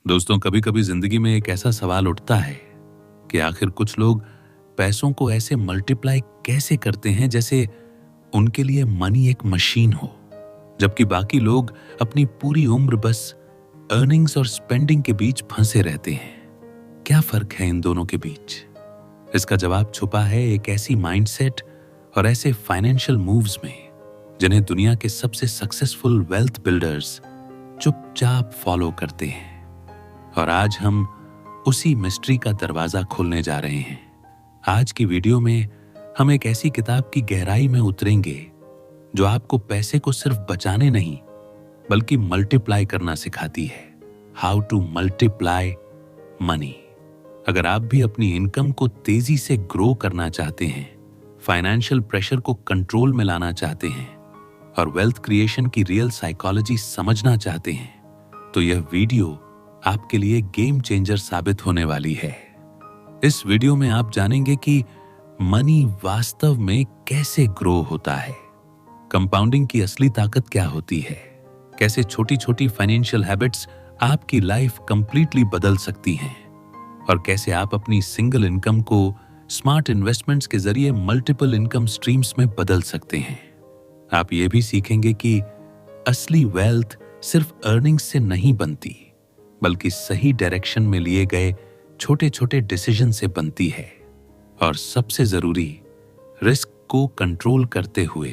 दोस्तों, कभी कभी जिंदगी में एक ऐसा सवाल उठता है कि आखिर कुछ लोग पैसों को ऐसे मल्टीप्लाई कैसे करते हैं जैसे उनके लिए मनी एक मशीन हो, जबकि बाकी लोग अपनी पूरी उम्र बस अर्निंग्स और स्पेंडिंग के बीच फंसे रहते हैं। क्या फर्क है इन दोनों के बीच? इसका जवाब छुपा है एक ऐसी माइंडसेट और ऐसे फाइनेंशियल मूव्स में जिन्हें दुनिया के सबसे सक्सेसफुल वेल्थ बिल्डर्स चुपचाप फॉलो करते हैं। और आज हम उसी मिस्ट्री का दरवाजा खोलने जा रहे हैं। आज की वीडियो में हम एक ऐसी किताब की गहराई में उतरेंगे जो आपको पैसे को सिर्फ बचाने नहीं बल्कि मल्टीप्लाई करना सिखाती है। How to multiply money. अगर आप भी अपनी इनकम को तेजी से ग्रो करना चाहते हैं, फाइनेंशियल प्रेशर को कंट्रोल में लाना चाहते हैं और वेल्थ क्रिएशन की रियल साइकोलॉजी समझना चाहते हैं, तो यह वीडियो आपके लिए गेम चेंजर साबित होने वाली है। इस वीडियो में आप जानेंगे कि मनी वास्तव में कैसे ग्रो होता है, कंपाउंडिंग की असली ताकत क्या होती है, कैसे छोटी छोटी फाइनेंशियल हैबिट्स आपकी लाइफ कंप्लीटली बदल सकती हैं और कैसे आप अपनी सिंगल इनकम को स्मार्ट इन्वेस्टमेंट्स के जरिए मल्टीपल इनकम स्ट्रीम्स में बदल सकते हैं। आप ये भी सीखेंगे कि असली वेल्थ सिर्फ अर्निंग्स से नहीं बनती बल्कि सही डायरेक्शन में लिए गए छोटे छोटे डिसीजन से बनती है, और सबसे जरूरी, रिस्क को कंट्रोल करते हुए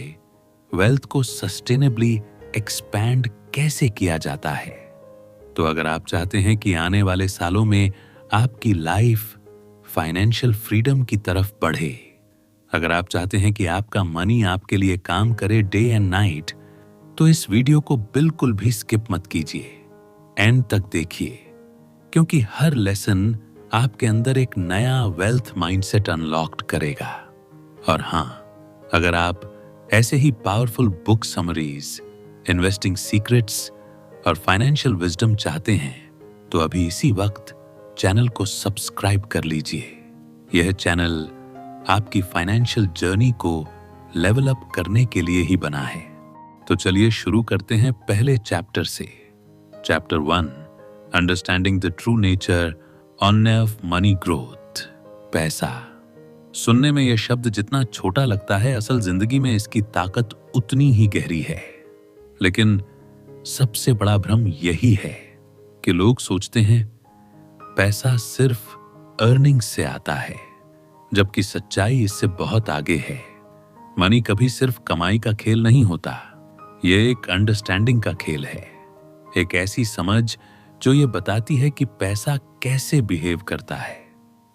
वेल्थ को सस्टेनेबली एक्सपैंड कैसे किया जाता है। तो अगर आप चाहते हैं कि आने वाले सालों में आपकी लाइफ फाइनेंशियल फ्रीडम की तरफ बढ़े, अगर आप चाहते हैं कि आपका मनी आपके लिए काम करे डे एंड नाइट, तो इस वीडियो को बिल्कुल भी स्किप मत कीजिए, एंड तक देखिए, क्योंकि हर लेसन आपके अंदर एक नया वेल्थ माइंडसेट अनलॉक्ड करेगा। और हां, अगर आप ऐसे ही powerful book summaries, investing secrets और फाइनेंशियल विजडम चाहते हैं, तो अभी इसी वक्त चैनल को सब्सक्राइब कर लीजिए। यह चैनल आपकी फाइनेंशियल जर्नी को लेवल अप करने के लिए ही बना है। तो चलिए शुरू करते हैं पहले चैप्टर से। Chapter 1, understanding the true nature of money growth. पैसा। सुनने में यह शब्द जितना छोटा लगता है, असल जिंदगी में इसकी ताकत उतनी ही गहरी है। लेकिन सबसे बड़ा भ्रम यही है कि लोग सोचते हैं पैसा सिर्फ अर्निंग से आता है, जबकि सच्चाई इससे बहुत आगे है। मनी कभी सिर्फ कमाई का खेल नहीं होता, यह एक अंडरस्टैंडिंग का खेल है। एक ऐसी समझ जो ये बताती है कि पैसा कैसे बिहेव करता है,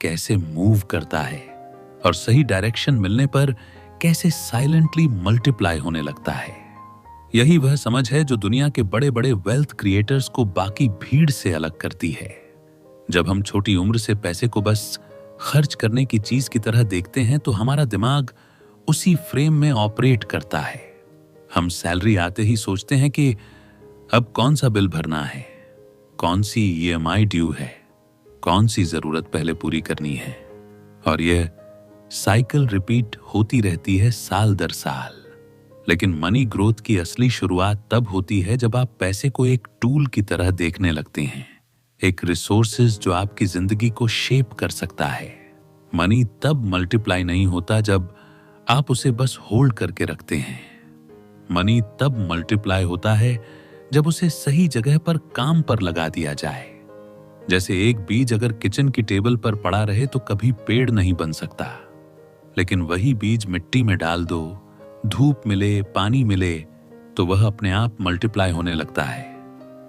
कैसे मूव करता है और सही डायरेक्शन मिलने पर कैसे साइलेंटली मल्टीप्लाई होने लगता है। यही वह समझ है जो दुनिया के बड़े बड़े वेल्थ क्रिएटर्स को बाकी भीड़ से अलग करती है। जब हम छोटी उम्र से पैसे को बस खर्च करने की चीज की तरह देखते हैं, तो हमारा दिमाग उसी फ्रेम में ऑपरेट करता है। हम सैलरी आते ही सोचते हैं कि अब कौन सा बिल भरना है, कौन सी EMI ड्यू है, कौन सी जरूरत पहले पूरी करनी है, और यह साइकिल रिपीट होती रहती है साल दर साल। लेकिन मनी ग्रोथ की असली शुरुआत तब होती है जब आप पैसे को एक टूल की तरह देखने लगते हैं, एक रिसोर्सेज जो आपकी जिंदगी को शेप कर सकता है। मनी तब मल्टीप्लाई नहीं होता जब आप उसे बस होल्ड करके रखते हैं। मनी तब मल्टीप्लाई होता है जब उसे सही जगह पर काम पर लगा दिया जाए। जैसे एक बीज अगर किचन की टेबल पर पड़ा रहे तो कभी पेड़ नहीं बन सकता, लेकिन वही बीज मिट्टी में डाल दो, धूप मिले, पानी मिले, तो वह अपने आप मल्टीप्लाई होने लगता है।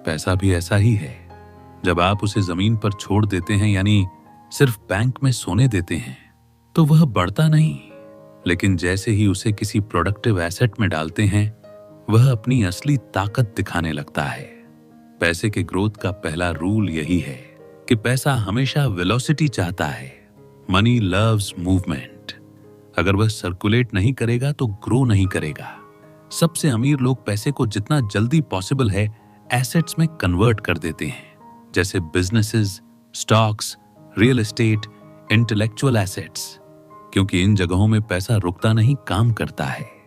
पैसा भी ऐसा ही है। जब आप उसे जमीन पर छोड़ देते हैं, यानी सिर्फ बैंक में सोने देते हैं, तो वह बढ़ता नहीं, लेकिन जैसे ही उसे किसी प्रोडक्टिव एसेट में डालते हैं, वह अपनी असली ताकत दिखाने लगता है। पैसे के ग्रोथ का पहला रूल यही है कि पैसा हमेशा वेलोसिटी चाहता है। Money loves movement. अगर वह सर्कुलेट नहीं करेगा तो ग्रो नहीं करेगा। सबसे अमीर लोग पैसे को जितना जल्दी पॉसिबल है एसेट्स में कन्वर्ट कर देते हैं, जैसे businesses, stocks, real estate, intellectual assets, क्योंकि इन जगहों में पैसा रुकता नहीं, काम करता है।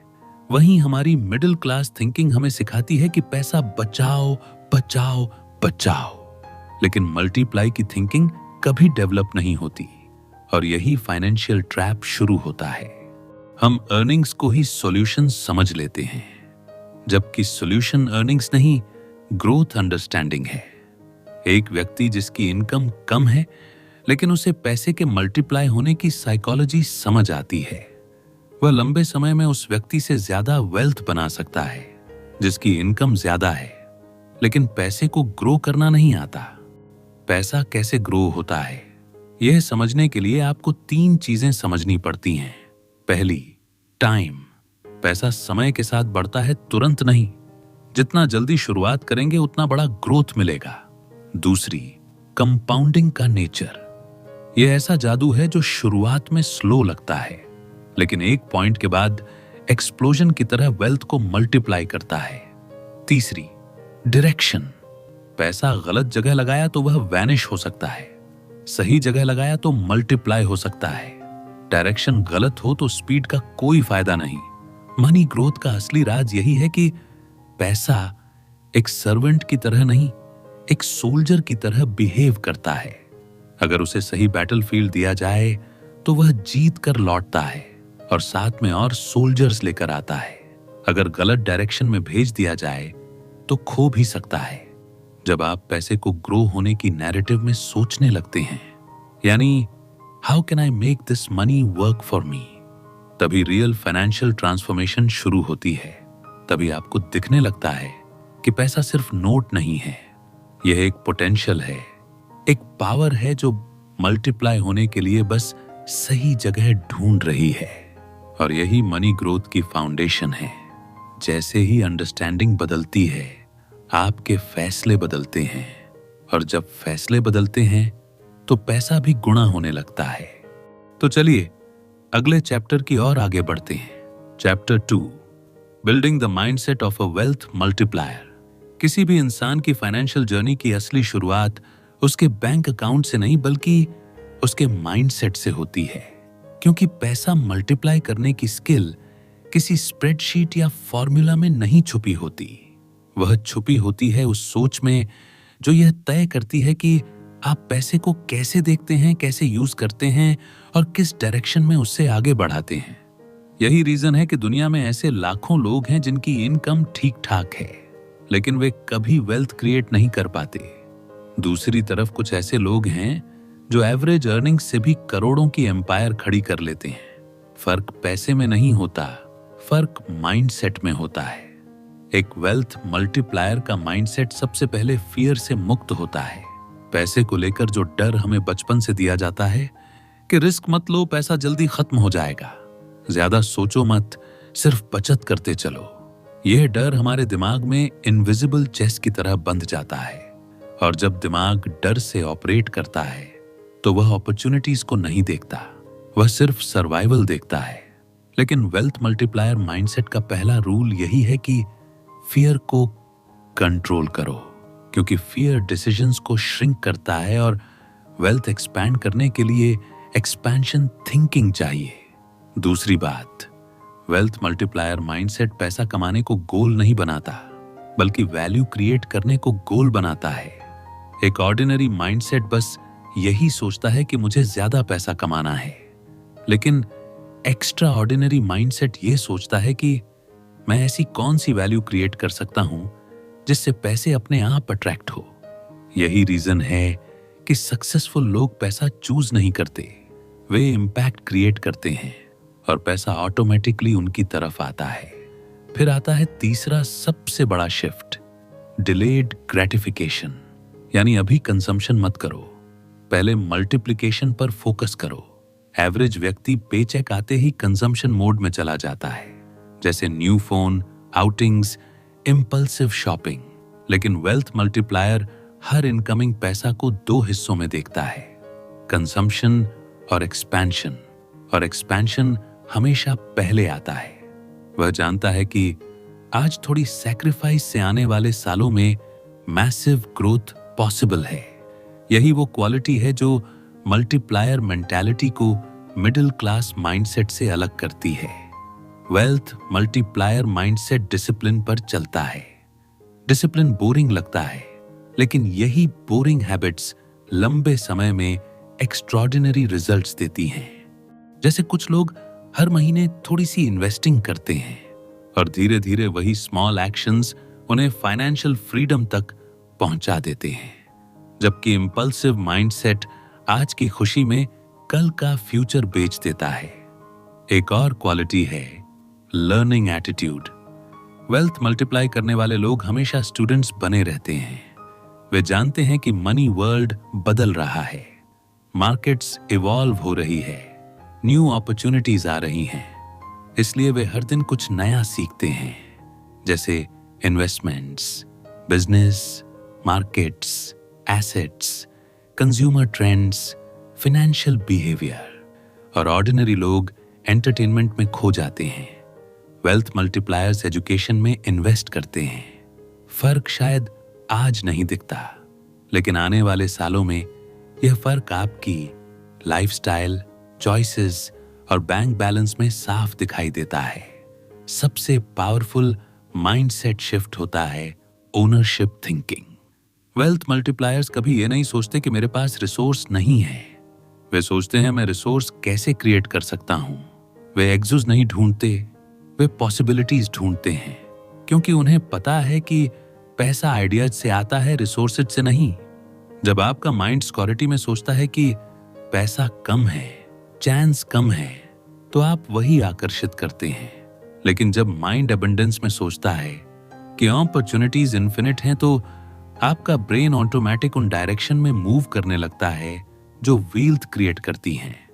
वहीं हमारी मिडिल क्लास थिंकिंग हमें सिखाती है कि पैसा बचाओ बचाओ बचाओ, लेकिन मल्टीप्लाई की थिंकिंग कभी डेवलप नहीं होती और यही फाइनेंशियल ट्रैप शुरू होता है। हम अर्निंग्स को ही सॉल्यूशन समझ लेते हैं, जबकि सॉल्यूशन अर्निंग्स नहीं, ग्रोथ अंडरस्टैंडिंग है। एक व्यक्ति जिसकी इनकम कम है लेकिन उसे पैसे के मल्टीप्लाई होने की साइकोलॉजी समझ आती है, वह लंबे समय में उस व्यक्ति से ज्यादा वेल्थ बना सकता है जिसकी इनकम ज्यादा है लेकिन पैसे को ग्रो करना नहीं आता। पैसा कैसे ग्रो होता है, यह समझने के लिए आपको 3 चीजें समझनी पड़ती हैं। पहली, टाइम। पैसा समय के साथ बढ़ता है, तुरंत नहीं। जितना जल्दी शुरुआत करेंगे उतना बड़ा ग्रोथ मिलेगा। दूसरी, कंपाउंडिंग का नेचर। यह ऐसा जादू है जो शुरुआत में स्लो लगता है लेकिन एक पॉइंट के बाद एक्सप्लोजन की तरह वेल्थ को मल्टीप्लाई करता है। तीसरी, डायरेक्शन। पैसा गलत जगह लगाया तो वह वैनिश हो सकता है, सही जगह लगाया तो मल्टीप्लाई हो सकता है। डायरेक्शन गलत हो तो स्पीड का कोई फायदा नहीं। मनी ग्रोथ का असली राज यही है कि पैसा एक सर्वेंट की तरह नहीं, एक सोल्जर की तरह बिहेव करता है। अगर उसे सही बैटलफील्ड दिया जाए तो वह जीत कर लौटता है और साथ में और सोल्जर्स लेकर आता है। अगर गलत डायरेक्शन में भेज दिया जाए तो खो भी सकता है। जब आप पैसे को ग्रो होने की नैरेटिव में सोचने लगते हैं, यानी how can I make this money work for me, तभी रियल फाइनेंशियल ट्रांसफॉर्मेशन शुरू होती है। तभी आपको दिखने लगता है कि पैसा सिर्फ नोट नहीं है, यह एक पोटेंशियल है, एक पावर है जो मल्टीप्लाई होने के लिए बस सही जगह ढूंढ रही है। और यही मनी ग्रोथ की फाउंडेशन है। जैसे ही अंडरस्टैंडिंग बदलती है, आपके फैसले बदलते हैं और जब फैसले बदलते हैं तो पैसा भी गुणा होने लगता है। तो चलिए अगले चैप्टर की ओर आगे बढ़ते हैं। Chapter 2, building the mindset of a wealth multiplier. किसी भी इंसान की फाइनेंशियल जर्नी की असली शुरुआत उसके बैंक अकाउंट से नहीं बल्कि उसके माइंडसेट से होती है, क्योंकि पैसा मल्टीप्लाई करने की स्किल किसी स्प्रेडशीट या फॉर्मूला में नहीं छुपी होती। वह छुपी होती है उस सोच में जो यह तय करती है कि आप पैसे को कैसे देखते हैं, कैसे यूज करते हैं और किस डायरेक्शन में उससे आगे बढ़ाते हैं। यही रीजन है कि दुनिया में ऐसे लाखों लोग हैं जिनकी इनकम ठीक ठाक है लेकिन वे कभी वेल्थ क्रिएट नहीं कर पाते। दूसरी तरफ कुछ ऐसे लोग हैं जो एवरेज अर्निंग्स से भी करोड़ों की एम्पायर खड़ी कर लेते हैं। फर्क पैसे में नहीं होता, फर्क माइंडसेट में होता है। एक वेल्थ मल्टीप्लायर का माइंडसेट सबसे पहले फियर से मुक्त होता है। पैसे को लेकर जो डर हमें बचपन से दिया जाता है कि रिस्क मत लो, पैसा जल्दी खत्म हो जाएगा, ज्यादा सोचो मत, सिर्फ बचत करते चलो, यह डर हमारे दिमाग में इनविजिबल चेस की तरह बंध जाता है। और जब दिमाग डर से ऑपरेट करता है तो वह अपॉर्चुनिटीज को नहीं देखता, वह सिर्फ सर्वाइवल देखता है। लेकिन वेल्थ मल्टीप्लायर माइंडसेट का पहला रूल यही है कि फियर को कंट्रोल करो, क्योंकि फियर डिसीजंस को श्रिंक करता है और वेल्थ एक्सपैंड करने के लिए एक्सपेंशन थिंकिंग चाहिए। दूसरी बात, वेल्थ मल्टीप्लायर माइंडसेट पैसा कमाने को गोल नहीं बनाता बल्कि वैल्यू क्रिएट करने को गोल बनाता है। एक ऑर्डिनरी माइंडसेट बस यही सोचता है कि मुझे ज्यादा पैसा कमाना है, लेकिन एक्स्ट्रा ऑर्डिनरी माइंडसेट ये सोचता है कि मैं ऐसी कौन सी वैल्यू क्रिएट कर सकता हूं जिससे पैसे अपने आप अट्रैक्ट हो। यही रीजन है कि सक्सेसफुल लोग पैसा चूज नहीं करते, वे इम्पैक्ट क्रिएट करते हैं और पैसा ऑटोमेटिकली उनकी तरफ आता है। फिर आता है तीसरा सबसे बड़ा शिफ्ट, डिलेड ग्रेटिफिकेशन, यानी अभी कंजम्पशन मत करो, पहले मल्टीप्लिकेशन पर फोकस करो। एवरेज व्यक्ति पेचेक आते ही कंजम्पशन मोड में चला जाता है, जैसे new phone, outings, impulsive shopping. लेकिन वेल्थ मल्टीप्लायर हर इनकमिंग पैसा को 2 हिस्सों में देखता है, कंजम्पशन और एक्सपेंशन। और एक्सपेंशन हमेशा पहले आता है। वह जानता है कि आज थोड़ी सैक्रिफाइस से आने वाले सालों में मैसिव ग्रोथ पॉसिबल है। यही वो क्वालिटी है जो मल्टीप्लायर मेंटालिटी को मिडिल क्लास माइंडसेट से अलग करती है। वेल्थ मल्टीप्लायर माइंडसेट डिसिप्लिन पर चलता है। डिसिप्लिन बोरिंग लगता है, लेकिन यही बोरिंग हैबिट्स लंबे समय में एक्स्ट्रॉर्डिनरी रिजल्ट्स देती हैं। जैसे कुछ लोग हर महीने थोड़ी सी इन्वेस्टिंग करते हैं और धीरे धीरे वही स्मॉल एक्शंस उन्हें फाइनेंशियल फ्रीडम तक पहुंचा देते हैं, जबकि इंपल्सिव माइंडसेट आज की खुशी में कल का फ्यूचर बेच देता है। एक और क्वालिटी है लर्निंग एटीट्यूड। वेल्थ मल्टीप्लाई करने वाले लोग हमेशा स्टूडेंट्स बने रहते हैं। वे जानते हैं कि मनी वर्ल्ड बदल रहा है, मार्केट्स इवॉल्व हो रही है, न्यू अपॉर्चुनिटीज आ रही हैं, इसलिए वे हर दिन कुछ नया सीखते हैं, जैसे investments, business, markets, assets, consumer trends, financial behaviour. और ऑर्डिनरी लोग एंटरटेनमेंट में खो जाते हैं। वेल्थ मल्टीप्लायर्स एजुकेशन में इन्वेस्ट करते हैं। फर्क शायद आज नहीं दिखता, लेकिन आने वाले सालों में यह फर्क आपकी लाइफस्टाइल, चॉइसेस और बैंक बैलेंस में साफ दिखाई देता है। सबसे पावरफुल माइंडसेट शिफ्ट होता है ओनरशिप थिंकिंग। वेल्थ मल्टीप्लायर्स कभी ये नहीं सोचते कि मेरे पास रिसोर्स नहीं है। वे सोचते हैं मैं रिसोर्स कैसे क्रिएट कर सकता हूं। वे एग्जूज नहीं ढूंढते, वे पॉसिबिलिटीज ढूंढते हैं, क्योंकि उन्हें पता है कि पैसा आइडियाज से आता है, रिसोर्सेज से नहीं। जब आपका माइंड सिक्योरिटी में सोचता है कि पैसा कम है, चांस कम है, तो आप वही आकर्षित करते हैं। लेकिन जब माइंड अबंडेंस में सोचता है कि अपॉर्चुनिटीज इन्फिनिट हैं, तो आपका ब्रेन ऑटोमेटिक उन डायरेक्शन में मूव करने लगता है जो वेल्थ क्रिएट करती हैं।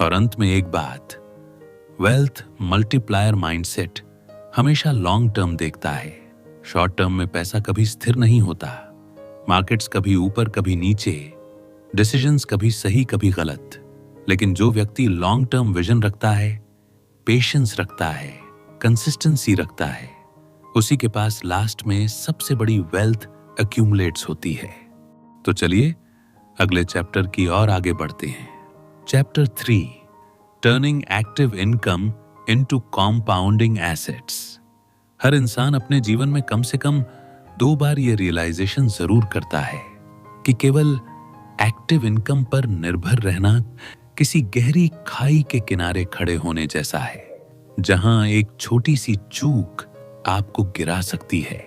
और अंत में एक बात, वेल्थ मल्टीप्लायर माइंडसेट हमेशा लॉन्ग टर्म देखता है। शॉर्ट टर्म में पैसा कभी स्थिर नहीं होता। मार्केट्स कभी ऊपर कभी नीचे, डिसीजंस कभी सही कभी गलत। लेकिन जो व्यक्ति लॉन्ग टर्म विजन रखता है, पेशेंस रखता है, कंसिस्टेंसी रखता है, उसी के पास लास्ट में सबसे बड़ी वेल्थ एक्यूमुलेट्स होती है। तो चलिए अगले चैप्टर की ओर आगे बढ़ते हैं। Chapter 3, turning active income into compounding assets. हर इंसान अपने जीवन में कम से कम 2 बार यह रियलाइजेशन जरूर करता है कि केवल एक्टिव इनकम पर निर्भर रहना किसी गहरी खाई के किनारे खड़े होने जैसा है, जहां एक छोटी सी चूक आपको गिरा सकती है।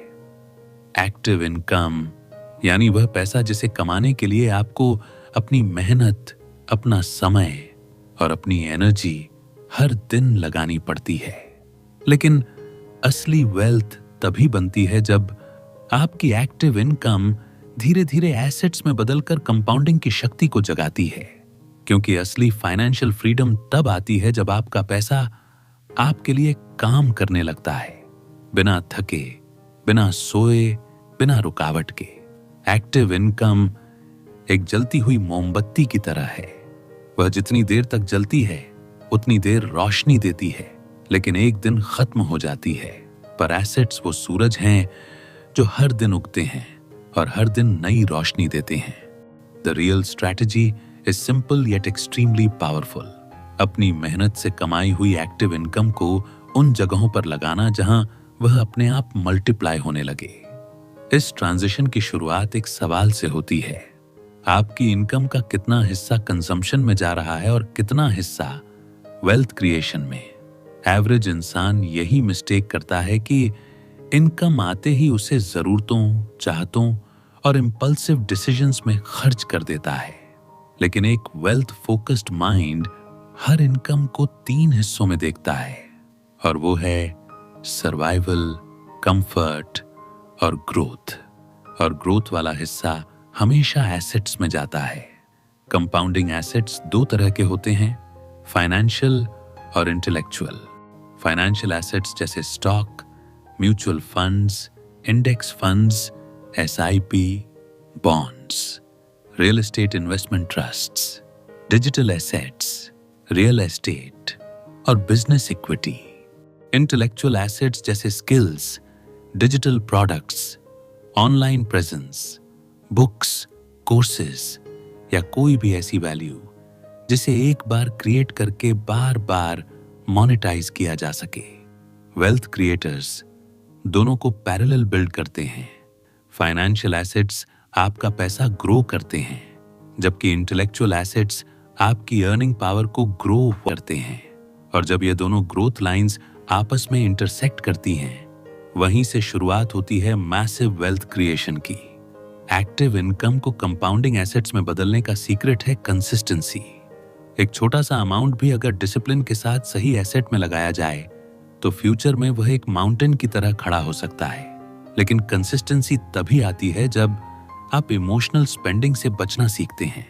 एक्टिव इनकम यानी वह पैसा जिसे कमाने के लिए आपको अपनी मेहनत, अपना समय और अपनी एनर्जी हर दिन लगानी पड़ती है। लेकिन असली वेल्थ तभी बनती है जब आपकी एक्टिव इनकम धीरे धीरे एसेट्स में बदलकर कंपाउंडिंग की शक्ति को जगाती है। क्योंकि असली फाइनेंशियल फ्रीडम तब आती है जब आपका पैसा आपके लिए काम करने लगता है, बिना थके, बिना सोए, बिना रुकावट के। एक्टिव इनकम एक जलती हुई मोमबत्ती की तरह है। वह जितनी देर तक जलती है उतनी देर रोशनी देती है, लेकिन एक दिन खत्म हो जाती है। पर एसेट्स वो सूरज हैं जो हर दिन उगते हैं और हर दिन नई रोशनी देते हैं। The real strategy is simple yet extremely powerful. अपनी मेहनत से कमाई हुई एक्टिव इनकम को उन जगहों पर लगाना जहां वह अपने आप मल्टीप्लाई होने लगे। इस ट्रांजिशन की शुरुआत एक सवाल से होती है। आपकी इनकम का कितना हिस्सा कंजम्पशन में जा रहा है और कितना हिस्सा वेल्थ क्रिएशन में? एवरेज इंसान यही मिस्टेक करता है कि इनकम आते ही उसे जरूरतों, चाहतों और इंपल्सिव डिसीजंस में खर्च कर देता है। लेकिन एक वेल्थ फोकस्ड माइंड हर इनकम को 3 हिस्सों में देखता है, और वो है सर्वाइवल, कंफर्ट और ग्रोथ। और ग्रोथ वाला हिस्सा हमेशा एसेट्स में जाता है। कंपाउंडिंग एसेट्स 2 तरह के होते हैं, फाइनेंशियल और इंटेलेक्चुअल। फाइनेंशियल एसेट्स जैसे stock, mutual funds, index funds, SIP, bonds, real estate investment trusts, digital assets, real estate और बिजनेस इक्विटी। इंटेलेक्चुअल एसेट्स जैसे skills, digital products, online presence, books, courses या कोई भी ऐसी वैल्यू जिसे एक बार क्रिएट करके बार बार मोनेटाइज किया जा सके। वेल्थ क्रिएटर्स दोनों को पैरेलल बिल्ड करते हैं। फाइनेंशियल एसेट्स आपका पैसा ग्रो करते हैं, जबकि इंटेलेक्चुअल एसेट्स आपकी अर्निंग पावर को ग्रो करते हैं। और जब ये दोनों ग्रोथ लाइंस आपस में इंटरसेक्ट करती हैं, वहीं से शुरुआत होती है मैसिव वेल्थ क्रिएशन की। एक्टिव इनकम को कंपाउंडिंग एसेट्स में बदलने का सीक्रेट है कंसिस्टेंसी। एक छोटा सा अमाउंट भी अगर डिसिप्लिन के साथ सही एसेट में लगाया जाए तो फ्यूचर में वह एक माउंटेन की तरह खड़ा हो सकता है। लेकिन कंसिस्टेंसी तभी आती है जब आप इमोशनल स्पेंडिंग से बचना सीखते हैं,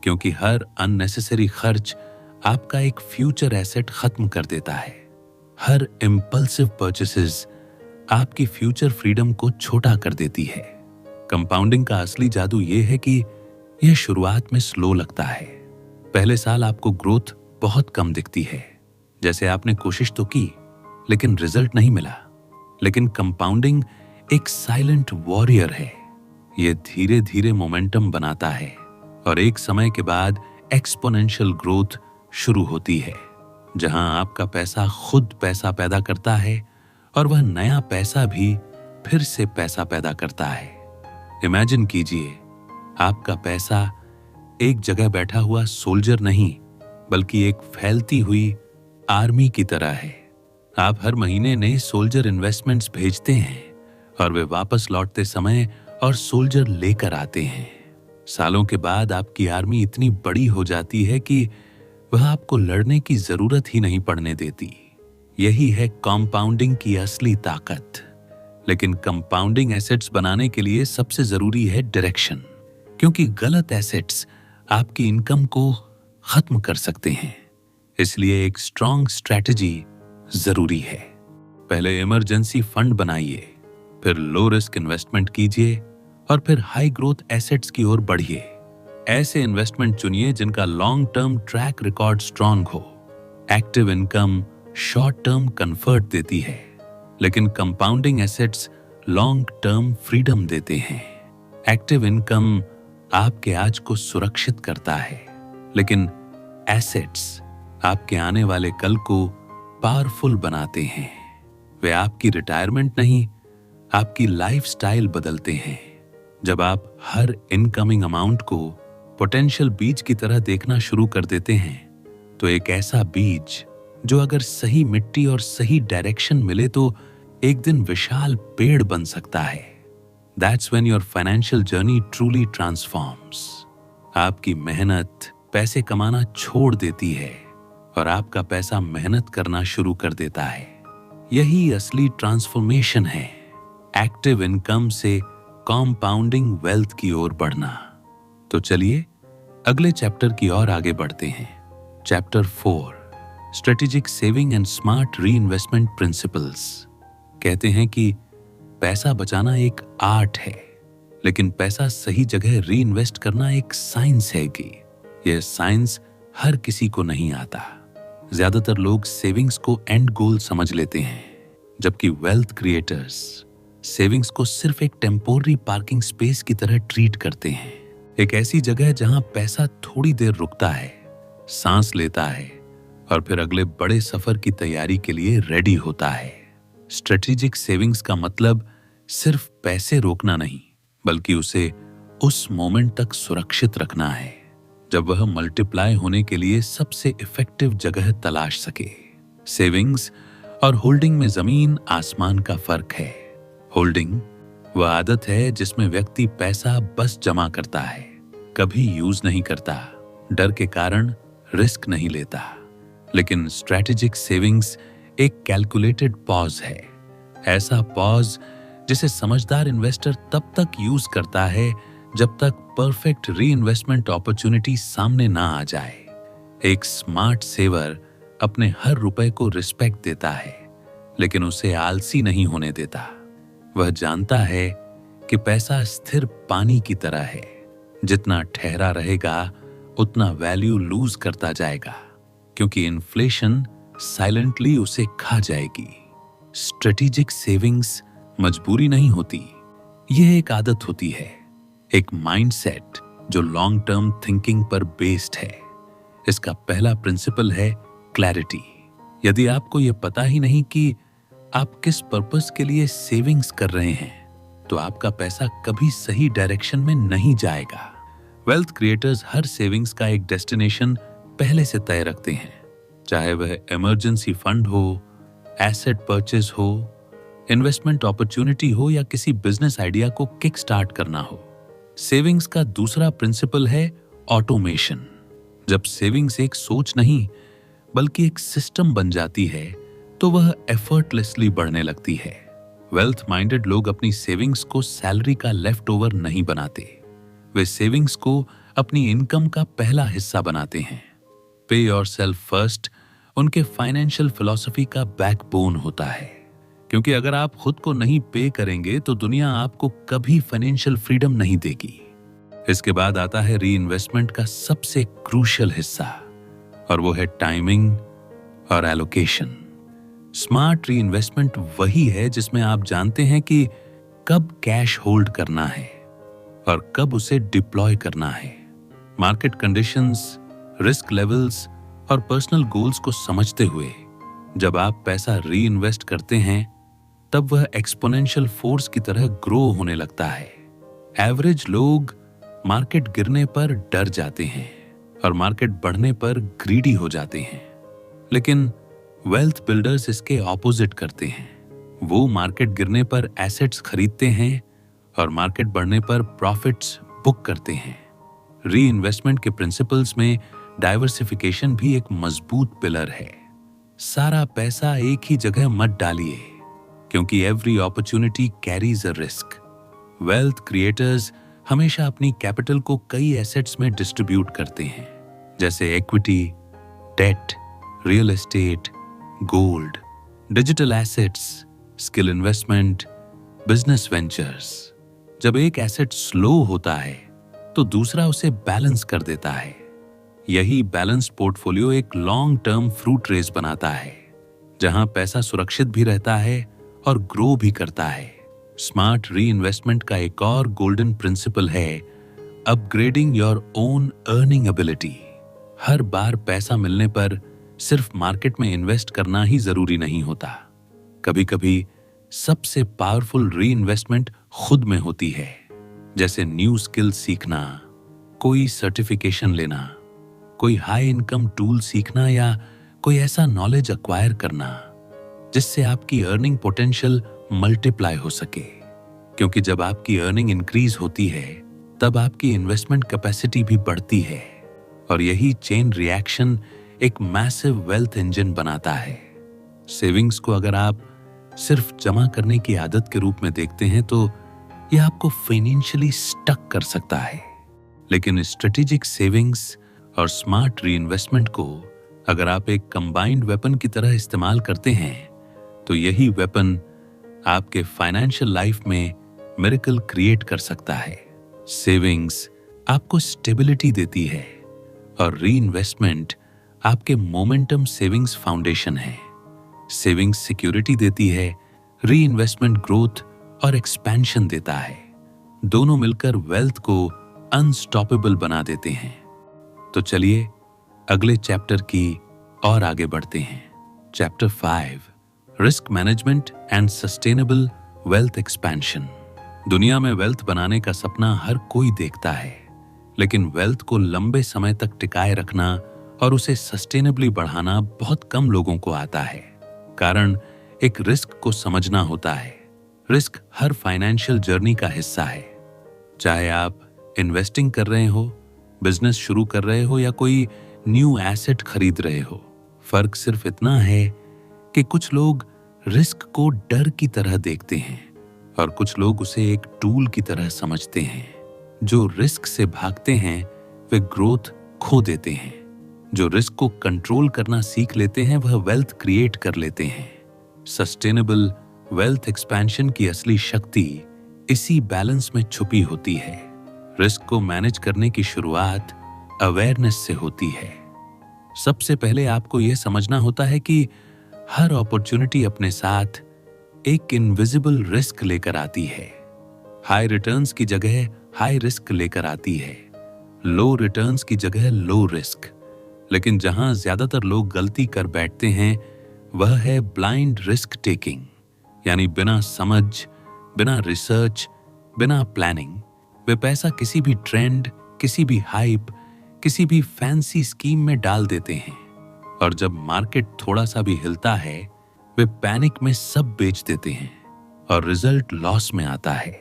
क्योंकि हर अननेसेसरी खर्च आपका एक फ्यूचर एसेट खत्म कर देता है। हर इम्पल्सिव परचेसेस आपकी फ्यूचर फ्रीडम को छोटा कर देती है। कंपाउंडिंग का असली जादू यह है कि यह शुरुआत में स्लो लगता है। पहले साल आपको ग्रोथ बहुत कम दिखती है, जैसे आपने कोशिश तो की लेकिन रिजल्ट नहीं मिला। लेकिन कंपाउंडिंग एक साइलेंट वॉरियर है। यह धीरे धीरे मोमेंटम बनाता है और एक समय के बाद एक्सपोनेंशियल ग्रोथ शुरू होती है, जहां आपका पैसा खुद पैसा पैदा करता है और वह नया पैसा भी फिर से पैसा पैदा करता है। इमेजिन कीजिए, आपका पैसा एक जगह बैठा हुआ सोल्जर नहीं, बल्कि एक फैलती हुई आर्मी की तरह है। आप हर महीने नए सोल्जर इन्वेस्टमेंट्स भेजते हैं और वे वापस लौटते समय और सोल्जर लेकर आते हैं। सालों के बाद आपकी आर्मी इतनी बड़ी हो जाती है कि वह आपको लड़ने की जरूरत ही नहीं पड़ने देती। यही है कंपाउंडिंग की असली ताकत। लेकिन कंपाउंडिंग एसेट्स बनाने के लिए सबसे जरूरी है डायरेक्शन, क्योंकि गलत एसेट्स आपकी इनकम को खत्म कर सकते हैं। इसलिए एक स्ट्रॉन्ग स्ट्रैटेजी जरूरी है। पहले इमरजेंसी फंड बनाइए, फिर लो रिस्क इन्वेस्टमेंट कीजिए और फिर हाई ग्रोथ एसेट्स की ओर बढ़िए। ऐसे इन्वेस्टमेंट चुनिए जिनका long term track record strong हो। Active income short term comfort देती है, लेकिन compounding assets long term freedom देते हैं। एक्टिव इनकम आपके आज को सुरक्षित करता है, लेकिन एसेट्स आपके आने वाले कल को पावरफुल बनाते हैं। वे आपकी रिटायरमेंट नहीं, आपकी लाइफस्टाइल बदलते हैं। जब आप हर इनकमिंग अमाउंट को पोटेंशियल बीज की तरह देखना शुरू कर देते हैं, तो एक ऐसा बीज जो अगर सही मिट्टी और सही डायरेक्शन मिले तो एक दिन विशाल पेड़ बन सकता है। That's when your financial journey truly transforms. आपकी मेहनत पैसे कमाना छोड़ देती है और आपका पैसा मेहनत करना शुरू कर देता है। यही असली ट्रांसफॉर्मेशन है, एक्टिव इनकम से कॉम्पाउंडिंग वेल्थ की ओर बढ़ना। तो चलिए अगले चैप्टर की ओर आगे बढ़ते हैं। Chapter 4, strategic saving and smart री इन्वेस्टमेंट प्रिंसिपल्स। कहते हैं कि पैसा बचाना एक आर्ट है, लेकिन पैसा सही जगह री इन्वेस्ट करना एक साइंस है कि यह साइंस हर किसी को नहीं आता। ज्यादातर लोग सेविंग्स को एंड गोल समझ लेते हैं, जबकि वेल्थ क्रिएटर्स सेविंग्स को सिर्फ एक टेम्पोररी पार्किंग स्पेस की तरह ट्रीट करते हैं। एक ऐसी जगह जहां पैसा थोड़ी देर रुकता है, सांस लेता है और फिर अगले बड़े सफर की तैयारी के लिए रेडी होता है। स्ट्रेटेजिक सेविंग्स का मतलब सिर्फ पैसे रोकना नहीं, बल्कि उसे उस मोमेंट तक सुरक्षित रखना है जब वह मल्टीप्लाई होने के लिए सबसे इफेक्टिव जगह तलाश सके। सेविंग्स और होल्डिंग में जमीन आसमान का फर्क है। होल्डिंग वह आदत है जिसमें व्यक्ति पैसा बस जमा करता है, कभी यूज नहीं करता, डर के कारण रिस्क नहीं लेता। लेकिन स्ट्रेटेजिक सेविंग्स एक कैलकुलेटेड पॉज है, ऐसा पॉज जिसे समझदार इन्वेस्टर तब तक यूज करता है जब तक परफेक्ट री इन्वेस्टमेंट अपॉर्चुनिटी सामने ना आ जाए। एक स्मार्ट सेवर अपने हर रुपए को रिस्पेक्ट देता है, लेकिन उसे आलसी नहीं होने देता। वह जानता है कि पैसा स्थिर पानी की तरह है, जितना ठहरा रहेगा उतना वैल्यू लूज करता जाएगा, क्योंकि इन्फ्लेशन साइलेंटली उसे खा जाएगी। स्ट्रेटेजिक सेविंग्स मजबूरी नहीं होती, यह एक आदत होती है, एक माइंडसेट जो लॉन्ग टर्म थिंकिंग पर बेस्ड है। इसका पहला प्रिंसिपल है क्लैरिटी। यदि आपको यह पता ही नहीं कि आप किस पर्पस के लिए सेविंग्स कर रहे हैं, तो आपका पैसा कभी सही डायरेक्शन में नहीं जाएगा। वेल्थ क्रिएटर्स हर सेविंग्स का एक डेस्टिनेशन पहले से तय रखते हैं, चाहे वह इमरजेंसी फंड हो, एसेट परचेज हो, इन्वेस्टमेंट अपॉर्चुनिटी हो या किसी बिजनेस आइडिया को किक स्टार्ट करना हो। सेविंग्स का दूसरा प्रिंसिपल है ऑटोमेशन। जब सेविंग्स एक सोच नहीं बल्कि एक सिस्टम बन जाती है तो वह एफर्टलेसली बढ़ने लगती है। वेल्थ माइंडेड लोग अपनी सेविंग्स को सैलरी का लेफ्ट ओवर नहीं बनाते, वे सेविंग्स को अपनी इनकम का पहला हिस्सा बनाते हैं। पे योरसेल्फ फर्स्ट उनके फाइनेंशियल फिलॉसफी का बैकबोन होता है, क्योंकि अगर आप खुद को नहीं पे करेंगे तो दुनिया आपको कभी फाइनेंशियल फ्रीडम नहीं देगी। इसके बाद आता है री इन्वेस्टमेंट का सबसे क्रूशियल हिस्सा, और वो है टाइमिंग और एलोकेशन। स्मार्ट री इन्वेस्टमेंट वही है जिसमें आप जानते हैं कि कब कैश होल्ड करना है और कब उसे डिप्लॉय करना है। मार्केट कंडीशंस, रिस्क लेवल्स और पर्सनल गोल्स को समझते हुए जब आप पैसा री इन्वेस्ट करते हैं तब वह एक्सपोनेंशियल फोर्स की तरह ग्रो होने लगता है। एवरेज लोग मार्केट गिरने पर डर जाते हैं और मार्केट बढ़ने पर ग्रीडी हो जाते हैं, लेकिन वेल्थ बिल्डर्स इसके ऑपोजिट करते हैं। वो मार्केट गिरने पर एसेट्स खरीदते हैं और मार्केट बढ़ने पर प्रॉफिट्स बुक करते हैं। री इन्वेस्टमेंट के प्रिंसिपल्स में डाइवर्सिफिकेशन भी एक मजबूत पिलर है। सारा पैसा एक ही जगह मत डालिए, क्योंकि every opportunity carries a risk. Wealth creators हमेशा अपनी कैपिटल को कई एसेट्स में डिस्ट्रीब्यूट करते हैं, जैसे equity, debt, real estate, gold, digital assets, skill investment, business ventures. जब एक एसेट स्लो होता है तो दूसरा उसे बैलेंस कर देता है। यही बैलेंस पोर्टफोलियो एक लॉन्ग टर्म फ्रूट रेस बनाता है, जहां पैसा सुरक्षित भी रहता है और ग्रो भी करता है। स्मार्ट री इन्वेस्टमेंट का एक और गोल्डन प्रिंसिपल है upgrading your own earning ability. हर बार पैसा मिलने पर सिर्फ मार्केट में इन्वेस्ट करना ही जरूरी नहीं होता। कभी कभी सबसे पावरफुल री इन्वेस्टमेंट खुद में होती है, जैसे न्यू स्किल सीखना, कोई सर्टिफिकेशन लेना, कोई हाई इनकम टूल सीखना या कोई ऐसा नॉलेज एक्वायर करना जिससे आपकी अर्निंग पोटेंशियल मल्टीप्लाई हो सके। क्योंकि जब आपकी अर्निंग इंक्रीज होती है तब आपकी इन्वेस्टमेंट कैपेसिटी भी बढ़ती है, और यही चेन रिएक्शन एक मैसिव वेल्थ इंजन बनाता है। सेविंग्स को अगर आप सिर्फ जमा करने की आदत के रूप में देखते हैं तो यह आपको फाइनेंशियली स्टक कर सकता है, लेकिन स्ट्रेटेजिक सेविंग्स और स्मार्ट री इन्वेस्टमेंट को अगर आप एक कंबाइंड वेपन की तरह इस्तेमाल करते हैं तो यही वेपन आपके फाइनेंशियल लाइफ में मिरेकल क्रिएट कर सकता है। सेविंग्स आपको स्टेबिलिटी देती है और री इन्वेस्टमेंट आपके मोमेंटम सेविंग्स फाउंडेशन है। सेविंग्स सिक्योरिटी देती है, री इन्वेस्टमेंट ग्रोथ और एक्सपेंशन देता है। दोनों मिलकर वेल्थ को अनस्टॉपेबल बना देते हैं। तो चलिए अगले चैप्टर की और आगे बढ़ते हैं। Chapter 5, risk management and sustainable wealth expansion. दुनिया में वेल्थ बनाने का सपना हर कोई देखता है, लेकिन वेल्थ को लंबे समय तक टिकाए रखना और उसे सस्टेनेबली बढ़ाना बहुत कम लोगों को आता है। कारण एक रिस्क को समझना होता है। रिस्क हर फाइनेंशियल जर्नी का हिस्सा है, चाहे आप इन्वेस्टिंग कर रहे हो, बिजनेस शुरू कर रहे हो या कोई न्यू एसेट खरीद रहे हो। फर्क सिर्फ इतना है कि कुछ लोग रिस्क को डर की तरह देखते हैं और कुछ लोग उसे एक टूल की तरह समझते हैं। जो रिस्क से भागते हैं वे ग्रोथ खो देते हैं। जो रिस्क को कंट्रोल करना सीख लेते हैं वह वेल्थ क्रिएट कर लेते हैं। सस्टेनेबल वेल्थ एक्सपेंशन की असली शक्ति इसी बैलेंस में छुपी होती है। रिस्क को मैनेज करने की शुरुआत अवेयरनेस से होती है। सबसे पहले आपको यह समझना होता है कि हर अपॉर्चुनिटी अपने साथ एक इनविजिबल रिस्क लेकर आती है। हाई रिटर्न्स की जगह हाई रिस्क लेकर आती है, लो रिटर्न्स की जगह लो रिस्क। लेकिन जहां ज्यादातर लोग गलती कर बैठते हैं वह है ब्लाइंड रिस्क टेकिंग, यानी बिना समझ, बिना रिसर्च, बिना प्लानिंग वे पैसा किसी भी ट्रेंड, किसी भी हाइप, किसी भी फैंसी स्कीम में डाल देते हैं और जब मार्केट थोड़ा सा भी हिलता है वे पैनिक में सब बेच देते हैं और रिजल्ट लॉस में आता है।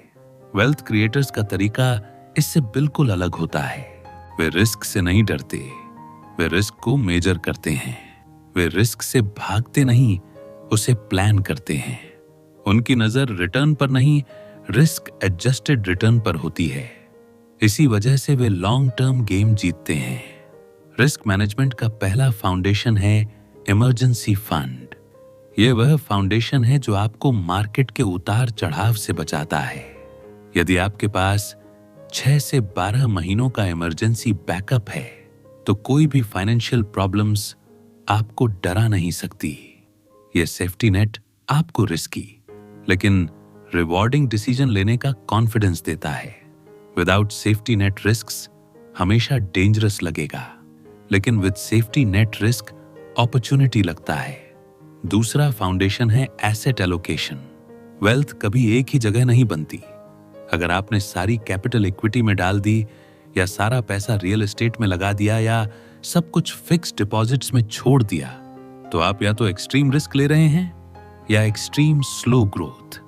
वेल्थ क्रिएटर्स का तरीका इससे बिल्कुल अलग होता है। वे रिस्क से नहीं डरते, वे रिस्क को मेजर करते हैं। वे रिस्क से भागते नहीं, उसे प्लान करते हैं। उनकी नजर रिटर्न पर नहीं, रिस्क एडजस्टेड रिटर्न पर होती है। इसी वजह से वे लॉन्ग टर्म गेम जीतते हैं। रिस्क मैनेजमेंट का पहला फाउंडेशन है इमरजेंसी फंड। यह वह फाउंडेशन है जो आपको मार्केट के उतार चढ़ाव से बचाता है। यदि आपके पास 6 से 12 महीनों का इमरजेंसी बैकअप है तो कोई भी फाइनेंशियल प्रॉब्लम्स आपको डरा नहीं सकती। यह सेफ्टी नेट आपको रिस्की लेकिन रिवॉर्डिंग डिसीजन लेने का कॉन्फिडेंस देता है। विदाउट सेफ्टी नेट रिस्क्स हमेशा डेंजरस लगेगा, लेकिन with safety net risk opportunity लगता है। दूसरा फाउंडेशन है एसेट एलोकेशन। वेल्थ कभी एक ही जगह नहीं बनती। अगर आपने सारी कैपिटल इक्विटी में डाल दी या सारा पैसा रियल एस्टेट में लगा दिया या सब कुछ फिक्स डिपॉजिट्स में छोड़ दिया तो आप या तो एक्सट्रीम रिस्क ले रहे हैं या extreme slow growth.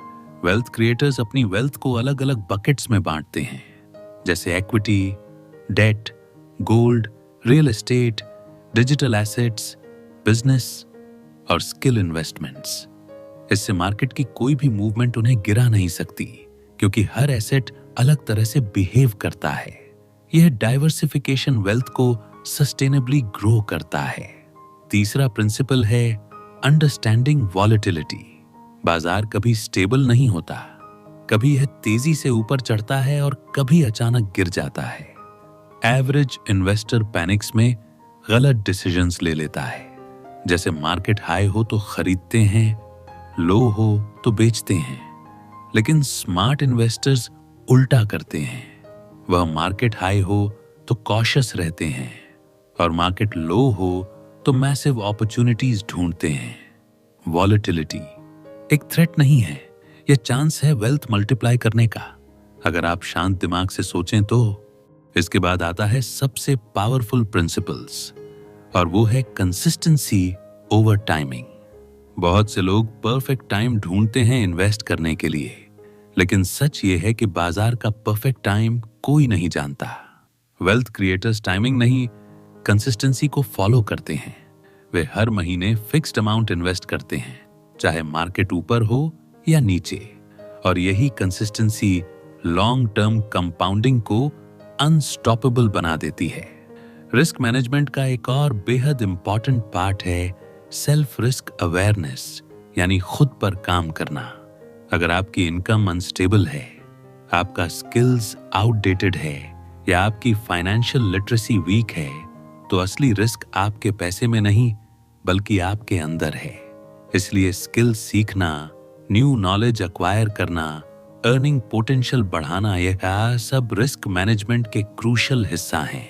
Wealth creators अपनी वेल्थ को अलग अलग बकेट्स में बांटते हैं, जैसे equity, debt, gold, real estate, digital assets, business और स्किल इन्वेस्टमेंट्स। इससे मार्केट की कोई भी मूवमेंट उन्हें गिरा नहीं सकती, क्योंकि हर एसेट अलग तरह से बिहेव करता है। यह डाइवर्सिफिकेशन वेल्थ को सस्टेनेबली ग्रो करता है। तीसरा प्रिंसिपल है अंडरस्टैंडिंग वॉलेटिलिटी। बाजार कभी स्टेबल नहीं होता, कभी यह तेजी से ऊपर चढ़ता है और कभी अचानक गिर जाता है। एवरेज इन्वेस्टर पैनिक्स में गलत डिसीजंस ले लेता है, जैसे मार्केट हाई हो तो खरीदते हैं, लो हो तो बेचते हैं। लेकिन स्मार्ट इन्वेस्टर्स उल्टा करते हैं। वह मार्केट हाई हो तो कॉशियस रहते हैं और मार्केट लो हो तो मैसिव अपॉर्चुनिटीज ढूंढते हैं। वॉलेटिलिटी एक थ्रेट नहीं है, यह चांस है वेल्थ मल्टीप्लाई करने का, अगर आप शांत दिमाग से सोचें तो। इसके बाद आता है सबसे पावरफुल प्रिंसिपल्स, और वो है कंसिस्टेंसी ओवर टाइमिंग। बहुत से लोग परफेक्ट टाइम ढूंढते हैं इन्वेस्ट करने के लिए, लेकिन सच ये है कि बाजार का परफेक्ट टाइम कोई नहीं जानता। वेल्थ क्रिएटर्स टाइमिंग नहीं, कंसिस्टेंसी को फॉलो करते हैं। वे हर महीने फिक्स्ड अमाउंट इन्वेस्ट करते हैं, चाहे मार्केट ऊपर हो या नीचे, और यही कंसिस्टेंसी लॉन्ग टर्म कंपाउंडिंग को अनस्टॉपेबल बना देती है। रिस्क मैनेजमेंट का एक और बेहद इंपॉर्टेंट पार्ट है सेल्फ रिस्क अवेयरनेस, यानी खुद पर काम करना। अगर आपकी इनकम अनस्टेबल है, आपका स्किल्स आउटडेटेड है या आपकी फाइनेंशियल लिटरेसी वीक है, तो असली रिस्क आपके पैसे में नहीं बल्कि आपके अंदर है। इसलिए स्किल सीखना, न्यू नॉलेज एक्वायर करना, अर्निंग पोटेंशियल बढ़ाना, यह सब रिस्क मैनेजमेंट के क्रूशियल हिस्सा हैं।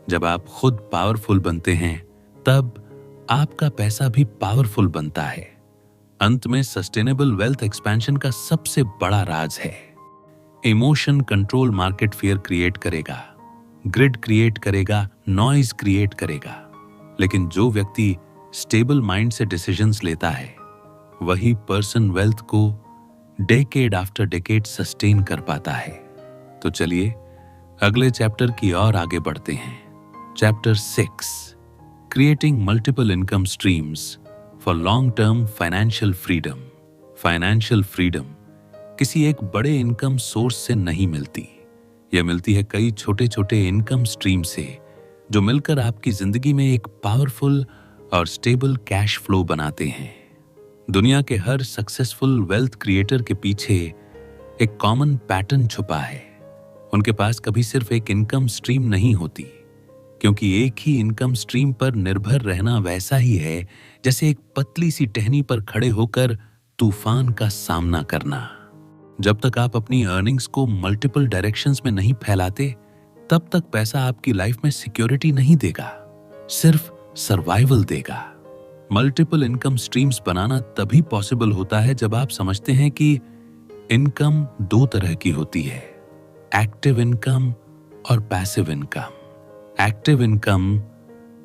जब आप खुद पावरफुल बनते हैं तब आपका पैसा भी पावरफुल बनता है। अंत में सस्टेनेबल वेल्थ एक्सपेंशन का सबसे बड़ा राज है emotion control. Market fear create करेगा, ग्रिड क्रिएट करेगा, नॉइज क्रिएट करेगा, लेकिन जो व्यक्ति स्टेबल माइंड से डिसीजंस लेता है वही पर्सन वेल्थ को डेकेड आफ्टर डेकेड सस्टेन कर पाता है। तो चलिए अगले चैप्टर की ओर आगे बढ़ते हैं। Chapter 6, creating multiple income streams for long term financial freedom. Financial freedom किसी एक बड़े इनकम सोर्स से नहीं मिलती, यह मिलती है कई छोटे छोटे इनकम स्ट्रीम से, जो मिलकर आपकी जिंदगी में एक पावरफुल और स्टेबल कैश फ्लो बनाते हैं। दुनिया के हर सक्सेसफुल वेल्थ क्रिएटर के पीछे एक कॉमन पैटर्न छुपा है। उनके पास कभी सिर्फ एक इनकम स्ट्रीम नहीं होती, क्योंकि एक ही इनकम स्ट्रीम पर निर्भर रहना वैसा ही है जैसे एक पतली सी टहनी पर खड़े होकर तूफान का सामना करना। जब तक आप अपनी अर्निंग्स को मल्टीपल डायरेक्शंस में नहीं फैलाते, तब तक पैसा आपकी लाइफ में सिक्योरिटी नहीं देगा, सिर्फ सर्वाइवल देगा। मल्टीपल इनकम स्ट्रीम्स बनाना तभी पॉसिबल होता है जब आप समझते हैं कि इनकम दो तरह की होती है, एक्टिव इनकम और पैसिव इनकम। एक्टिव इनकम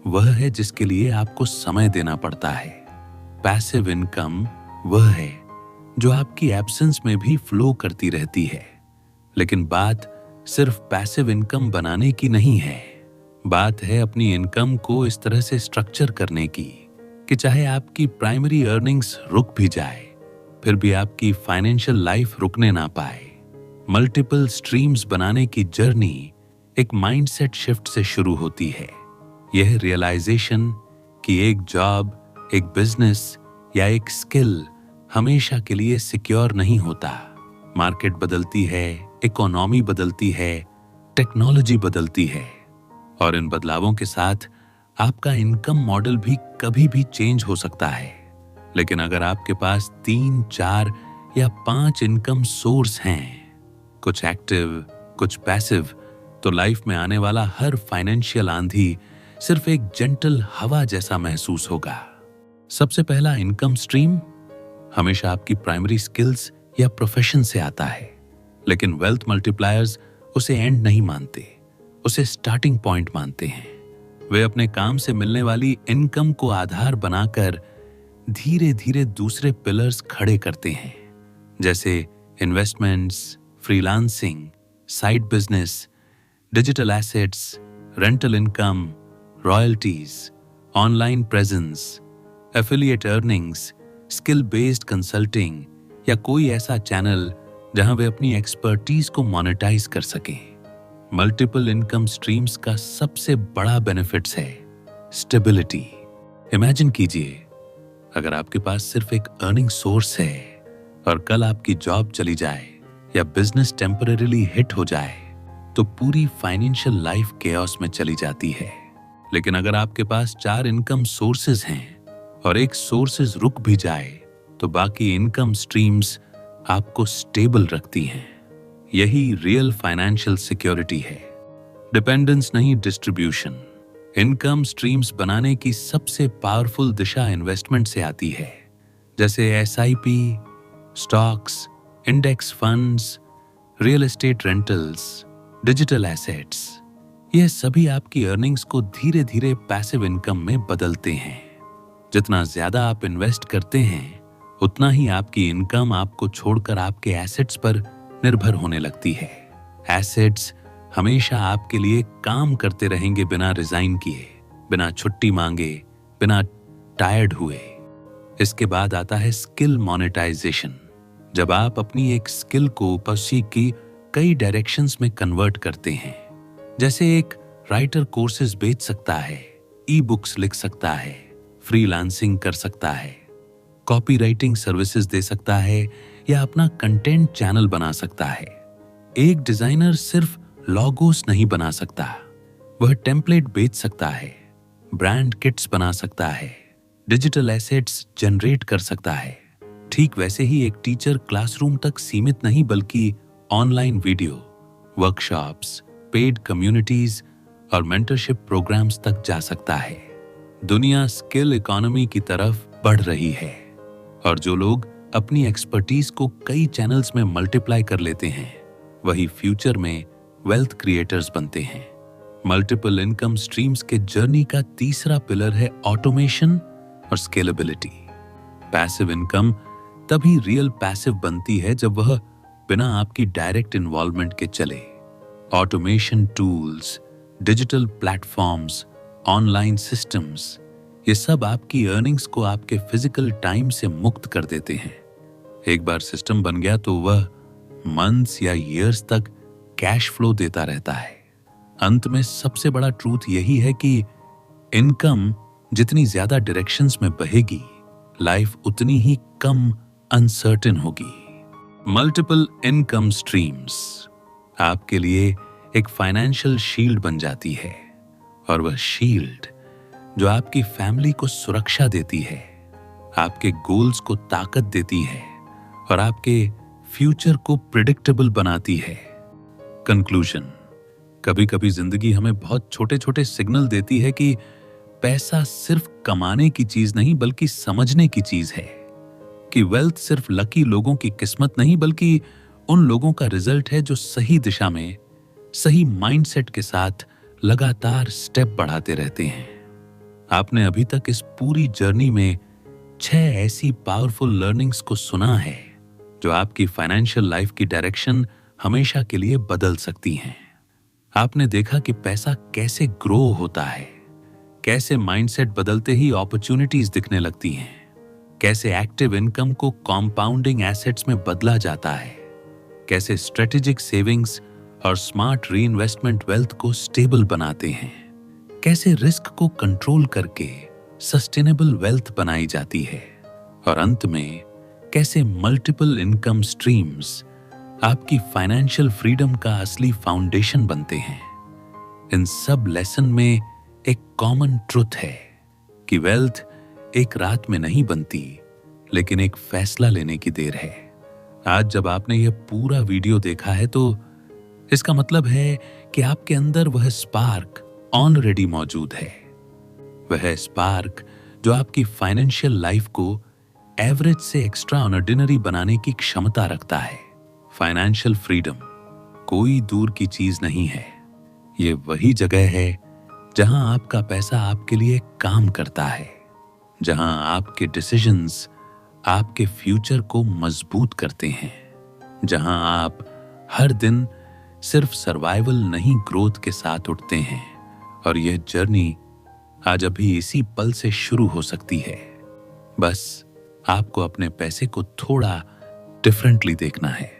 वह है जिसके लिए आपको समय देना पड़ता है। पैसिव इनकम वह है जो आपकी एब्सेंस में भी फ्लो करती रहती है। लेकिन बात सिर्फ पैसिव इनकम बनाने की नहीं है, बात है अपनी इनकम को इस तरह से स्ट्रक्चर करने की कि चाहे आपकी प्राइमरी अर्निंग्स रुक भी जाए, फिर भी आपकी फाइनेंशियल लाइफ रुकने ना पाए। मल्टीपल स्ट्रीम्स बनाने की जर्नी एक माइंडसेट शिफ्ट से शुरू होती है। यह रियलाइजेशन कि एक जॉब, एक बिजनेस या एक स्किल हमेशा के लिए सिक्योर नहीं होता। मार्केट बदलती है, इकोनॉमी बदलती है, टेक्नोलॉजी बदलती है, और इन बदलावों के साथ आपका इनकम मॉडल भी कभी भी चेंज हो सकता है। लेकिन अगर आपके पास 3, 4 या 5 इनकम सोर्स हैं, कुछ एक्टिव, कुछ पैसिव, तो लाइफ में आने वाला हर फाइनेंशियल आंधी सिर्फ एक जेंटल हवा जैसा महसूस होगा। सबसे पहला इनकम स्ट्रीम हमेशा आपकी प्राइमरी स्किल्स या प्रोफेशन से आता है, लेकिन वेल्थ मल्टीप्लायर्स उसे एंड नहीं मानते, उसे स्टार्टिंग पॉइंट मानते हैं। वे अपने काम से मिलने वाली इनकम को आधार बनाकर धीरे धीरे दूसरे पिलर्स खड़े करते हैं, जैसे investments, freelancing, side business, digital assets, rental income, royalties, online presence, affiliate earnings, skill based consulting या कोई ऐसा चैनल जहां वे अपनी एक्सपर्टीज को मोनेटाइज कर सकें। मल्टीपल इनकम स्ट्रीम्स का सबसे बड़ा बेनिफिट्स है स्टेबिलिटी। इमेजिन कीजिए, अगर आपके पास सिर्फ एक अर्निंग सोर्स है और कल आपकी जॉब चली जाए या बिजनेस टेम्परेरीली हिट हो जाए, तो पूरी फाइनेंशियल लाइफ केओस में चली जाती है। लेकिन अगर आपके पास 4 इनकम सोर्सेज हैं और एक सोर्सेज रुक भी जाए, तो बाकी इनकम स्ट्रीम्स आपको स्टेबल रखती हैं। यही रियल फाइनेंशियल सिक्योरिटी है, डिपेंडेंस नहीं, डिस्ट्रीब्यूशन। इनकम स्ट्रीम्स बनाने की सबसे पावरफुल दिशा इन्वेस्टमेंट से आती है, जैसे SIP, stocks, index funds, real estate rentals, digital assets. यह सभी आपकी अर्निंग्स को धीरे धीरे पैसिव इनकम में बदलते हैं। जितना ज्यादा आप इन्वेस्ट करते हैं, उतना ही आपकी इनकम आपको छोड़कर आपके एसेट्स पर निर्भर होने लगती है। एसेट्स हमेशा आपके लिए काम करते रहेंगे, बिना रिजाइन किए, बिना छुट्टी मांगे, बिना टायर्ड हुए। इसके बाद आता है स्किल मोनेटाइजेशन, जब आप अपनी एक स्किल को परस्यू की कई डायरेक्शंस में कन्वर्ट करते हैं। जैसे एक राइटर कोर्सेज बेच सकता है, ई बुक्स लिख सकता है, फ्रीलांसिंग कर सकता है, कॉपीराइटिंग सर्विसेज दे सकता है या अपना कंटेंट चैनल बना सकता है। एक डिजाइनर सिर्फ लॉगोस नहीं बना सकता, वह टेम्पलेट बेच सकता है, ब्रांड किट्स बना सकता है, डिजिटल एसेट्स जनरेट कर सकता है। ठीक वैसे ही एक टीचर क्लासरूम तक सीमित नहीं, बल्कि online video, workshops, paid communities और मेंटरशिप प्रोग्राम्स तक जा सकता है। दुनिया स्किल इकोनॉमी की तरफ बढ़ रही है, और जो लोग अपनी एक्सपर्टीज को कई चैनल्स में मल्टीप्लाई कर लेते हैं, वही फ्यूचर में वेल्थ क्रिएटर्स बनते हैं। मल्टीपल इनकम स्ट्रीम्स के जर्नी का तीसरा पिलर है ऑटोमेशन और स्केलेबिलिटी। पैसिव इनकम तभी रियल पैसिव बनती है जब वह बिना आपकी डायरेक्ट इन्वॉल्वमेंट के चले। Automation tools, digital platforms, online systems, ये सब आपकी अर्निंग्स को आपके फिजिकल टाइम से मुक्त कर देते हैं। एक बार सिस्टम बन गया तो वह मंथ्स या ईयर्स तक कैश फ्लो देता रहता है। अंत में सबसे बड़ा ट्रूथ यही है कि इनकम जितनी ज्यादा डायरेक्शंस में बहेगी, लाइफ उतनी ही कम अनसर्टेन होगी। मल्टीपल इनकम स्ट्रीम्स आपके लिए एक फाइनेंशियल शील्ड बन जाती है, और वह शील्ड जो आपकी फैमिली को सुरक्षा देती है, आपके गोल्स को ताकत देती है और आपके फ्यूचर को प्रिडिक्टेबल बनाती है। कंक्लूजन, कभी कभी जिंदगी हमें बहुत छोटे छोटे सिग्नल देती है कि पैसा सिर्फ कमाने की चीज नहीं, बल्कि समझने की चीज है। कि वेल्थ सिर्फ लकी लोगों की किस्मत नहीं बल्कि उन लोगों का रिजल्ट है जो सही दिशा में, सही माइंडसेट के साथ लगातार स्टेप बढ़ाते रहते हैं। आपने अभी तक इस पूरी जर्नी में 6 ऐसी पावरफुल लर्निंग्स को सुना है जो आपकी फाइनेंशियल लाइफ की डायरेक्शन हमेशा के लिए बदल सकती हैं। आपने देखा कि पैसा कैसे ग्रो होता है, कैसे माइंडसेट बदलते ही अपॉर्चुनिटीज दिखने लगती हैं, कैसे एक्टिव इनकम को कॉम्पाउंडिंग एसेट्स में बदला जाता है, कैसे स्ट्रेटेजिक सेविंग्स और स्मार्ट रीइन्वेस्टमेंट वेल्थ को स्टेबल बनाते हैं, कैसे रिस्क को कंट्रोल करके सस्टेनेबल वेल्थ बनाई जाती है, और अंत में कैसे मल्टीपल इनकम स्ट्रीम्स आपकी फाइनेंशियल फ्रीडम का असली फाउंडेशन बनते हैं। इन सब लेसन में एक कॉमन ट्रुथ है कि वेल्थ एक रात में नहीं बनती, लेकिन एक फैसला लेने की देर है। आज जब आपने यह पूरा वीडियो देखा है तो इसका मतलब है कि आपके अंदर वह स्पार्क ऑलरेडी मौजूद है, वह स्पार्क जो आपकी फाइनेंशियल लाइफ को एवरेज से एक्स्ट्रा ऑर्डिनरी बनाने की क्षमता रखता है। फाइनेंशियल फ्रीडम कोई दूर की चीज नहीं है, ये वही जगह है जहां आपका पैसा आपके लिए काम करता है, जहां आपके डिसीजंस आपके फ्यूचर को मजबूत करते हैं, जहां आप हर दिन सिर्फ सर्वाइवल नहीं ग्रोथ के साथ उठते हैं। और यह जर्नी आज अभी इसी पल से शुरू हो सकती है। बस आपको अपने पैसे को थोड़ा डिफरेंटली देखना है,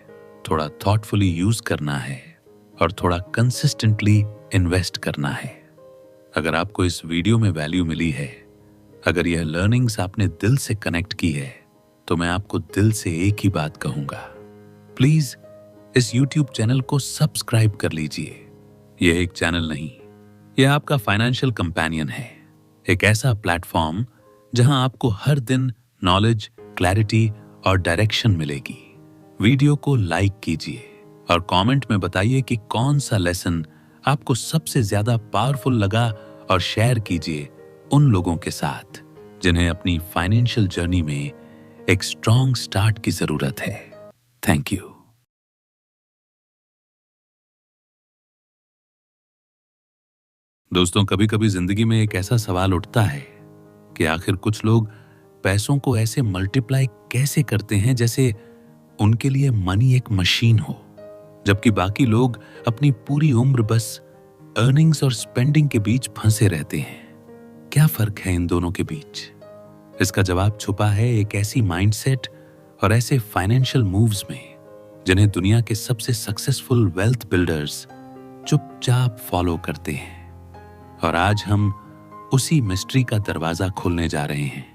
थोड़ा थॉटफुली यूज करना है और थोड़ा कंसिस्टेंटली इन्वेस्ट करना है। अगर आपको इस वीडियो में वैल्यू मिली है, अगर यह लर्निंग्स आपने दिल से कनेक्ट की है, तो मैं आपको दिल से एक ही बात कहूंगा, प्लीज इस YouTube चैनल को सब्सक्राइब कर लीजिए। यह एक चैनल नहीं, यह आपका फाइनेंशियल कंपेनियन है, एक ऐसा प्लेटफॉर्म जहां आपको हर दिन नॉलेज, क्लैरिटी और डायरेक्शन मिलेगी। वीडियो को लाइक कीजिए और कमेंट में बताइए कि कौन सा लेसन आपको सबसे ज्यादा पावरफुल लगा, और शेयर कीजिए उन लोगों के साथ जिन्हें अपनी फाइनेंशियल जर्नी में एक स्ट्रॉन्ग स्टार्ट की जरूरत है। Thank you. दोस्तों, कभी कभी जिंदगी में एक ऐसा सवाल उठता है कि आखिर कुछ लोग पैसों को ऐसे मल्टीप्लाई कैसे करते हैं जैसे उनके लिए मनी एक मशीन हो, जबकि बाकी लोग अपनी पूरी उम्र बस अर्निंग्स और स्पेंडिंग के बीच फंसे रहते हैं। क्या फर्क है इन दोनों के बीच? इसका जवाब छुपा है एक ऐसी माइंडसेट और ऐसे फाइनेंशियल मूव्स में जिन्हें दुनिया के सबसे सक्सेसफुल वेल्थ बिल्डर्स चुपचाप फॉलो करते हैं। और आज हम उसी मिस्ट्री का दरवाजा खोलने जा रहे हैं।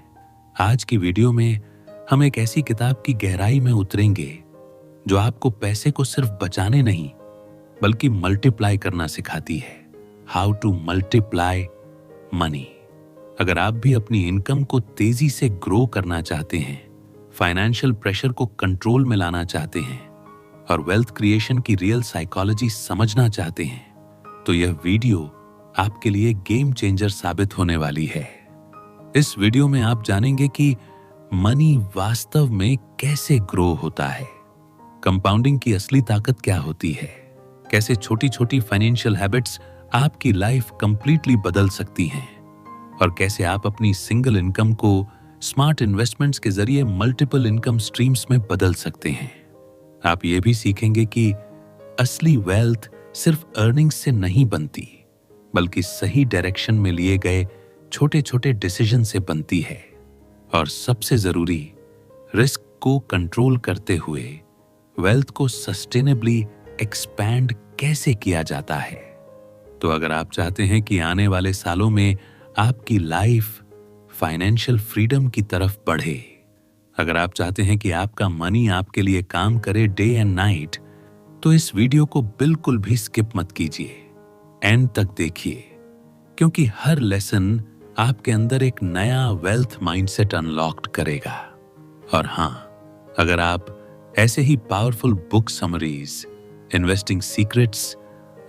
आज की वीडियो में हम एक ऐसी किताब की गहराई में उतरेंगे जो आपको पैसे को सिर्फ बचाने नहीं बल्कि मल्टीप्लाई करना सिखाती है। How to multiply money. अगर आप भी अपनी इनकम को तेजी से ग्रो करना चाहते हैं, फाइनेंशियल प्रेशर को कंट्रोल में लाना चाहते हैं और वेल्थ क्रिएशन की रियल साइकोलॉजी समझना चाहते हैं, तो यह वीडियो आपके लिए गेम चेंजर साबित होने वाली है। इस वीडियो में आप जानेंगे कि मनी वास्तव में कैसे ग्रो होता है, कंपाउंडिंग की असली ताकत क्या होती है, कैसे छोटी छोटी फाइनेंशियल हैबिट्स आपकी लाइफ कंप्लीटली बदल सकती हैं, और कैसे आप अपनी सिंगल इनकम को स्मार्ट इन्वेस्टमेंट्स के जरिए मल्टीपल इनकम स्ट्रीम्स में बदल सकते हैं। आप ये भी सीखेंगे कि असली वेल्थ सिर्फ अर्निंग्स से नहीं बनती, बल्कि सही डायरेक्शन में लिए गए छोटे छोटे डिसीजन से बनती है। और सबसे जरूरी, रिस्क को कंट्रोल करते हुए वेल्थ को सस्टेनेबली एक्सपैंड कैसे किया जाता है। तो अगर आप चाहते हैं कि आने वाले सालों में आपकी लाइफ फाइनेंशियल फ्रीडम की तरफ बढ़े, अगर आप चाहते हैं कि आपका मनी आपके लिए काम करे डे एंड नाइट, तो इस वीडियो को बिल्कुल भी स्किप मत कीजिए, एंड तक देखिए, क्योंकि हर लेसन आपके अंदर एक नया वेल्थ माइंडसेट अनलॉक्ड करेगा। और हां, अगर आप ऐसे ही powerful book summaries, investing secrets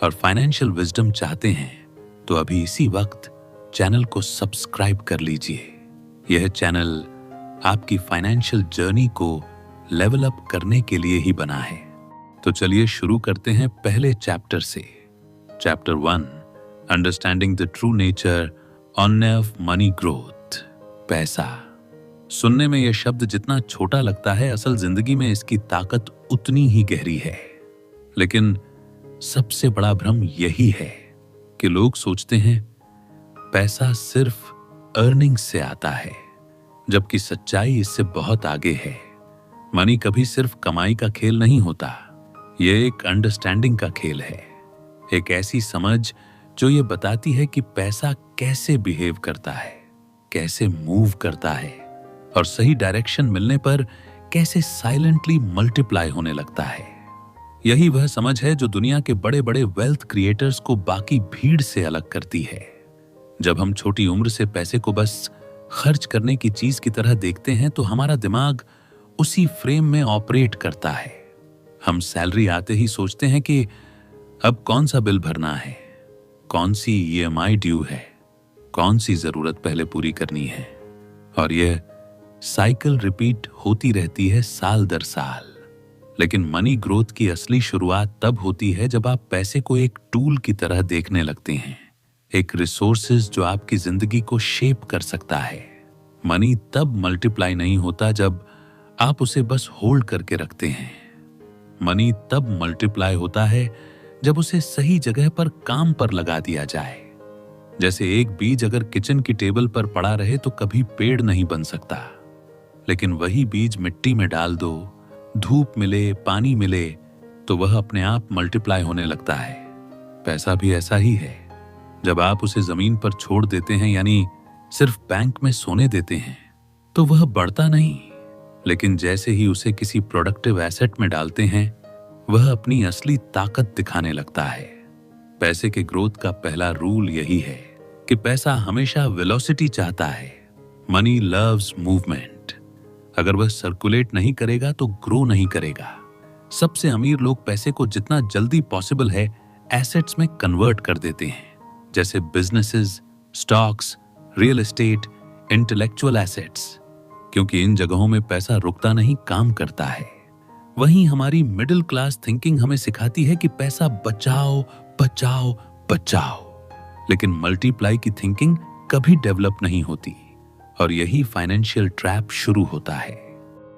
और फाइनेंशियल विजडम चाहते हैं, तो अभी इसी वक्त चैनल को सब्सक्राइब कर लीजिए। यह चैनल आपकी फाइनेंशियल जर्नी को लेवल अप करने के लिए ही बना है। तो चलिए शुरू करते हैं पहले चैप्टर से। Chapter 1, understanding the true nature of money growth. पैसा। सुनने में यह शब्द जितना छोटा लगता है, असल जिंदगी में इसकी ताकत उतनी ही गहरी है। लेकिन सबसे बड़ा भ्रम यही है कि लोग सोचते हैं पैसा सिर्फ अर्निंग से आता है, जबकि सच्चाई इससे बहुत आगे है। मनी कभी सिर्फ कमाई का खेल नहीं होता, यह एक अंडरस्टैंडिंग का खेल है। एक ऐसी समझ जो ये बताती है कि पैसा कैसे बिहेव करता है, कैसे मूव करता है और सही डायरेक्शन मिलने पर कैसे साइलेंटली मल्टीप्लाई होने लगता है। यही वह समझ है जो दुनिया के बड़े बड़े वेल्थ क्रिएटर्स को बाकी भीड़ से अलग करती है। जब हम छोटी उम्र से पैसे को बस खर्च करने की चीज की तरह देखते हैं तो हमारा दिमाग उसी फ्रेम में ऑपरेट करता है। हम सैलरी आते ही सोचते हैं कि अब कौन सा बिल भरना है, कौन सी EMI ड्यू है, कौन सी जरूरत पहले पूरी करनी है, और यह साइकिल रिपीट होती रहती है साल दर साल। लेकिन मनी ग्रोथ की असली शुरुआत तब होती है जब आप पैसे को एक टूल की तरह देखने लगते हैं, एक रिसोर्सेज जो आपकी जिंदगी को शेप कर सकता है। मनी तब मल्टीप्लाई नहीं होता जब आप उसे बस होल्ड करके रखते हैं। मनी तब मल्टीप्लाई होता है जब उसे सही जगह पर काम पर लगा दिया जाए। जैसे एक बीज अगर किचन की टेबल पर पड़ा रहे तो कभी पेड़ नहीं बन सकता, लेकिन वही बीज मिट्टी में डाल दो, धूप मिले, पानी मिले तो वह अपने आप मल्टीप्लाई होने लगता है। पैसा भी ऐसा ही है। जब आप उसे जमीन पर छोड़ देते हैं, यानी सिर्फ बैंक में सोने देते हैं, तो वह बढ़ता नहीं, लेकिन जैसे ही उसे किसी प्रोडक्टिव एसेट में डालते हैं, वह अपनी असली ताकत दिखाने लगता है। पैसे के ग्रोथ का पहला रूल यही है कि पैसा हमेशा वेलोसिटी चाहता है। Money loves movement. अगर वह सर्कुलेट नहीं करेगा तो ग्रो नहीं करेगा। सबसे अमीर लोग पैसे को जितना जल्दी पॉसिबल है एसेट्स में कन्वर्ट कर देते हैं, जैसे businesses, stocks, real estate, intellectual assets, क्योंकि इन जगहों में पैसा रुकता नहीं, काम करता है। वहीं हमारी मिडिल क्लास थिंकिंग हमें सिखाती है कि पैसा बचाओ बचाओ बचाओ, लेकिन मल्टीप्लाई की थिंकिंग कभी डेवलप नहीं होती, और यही फाइनेंशियल ट्रैप शुरू होता है।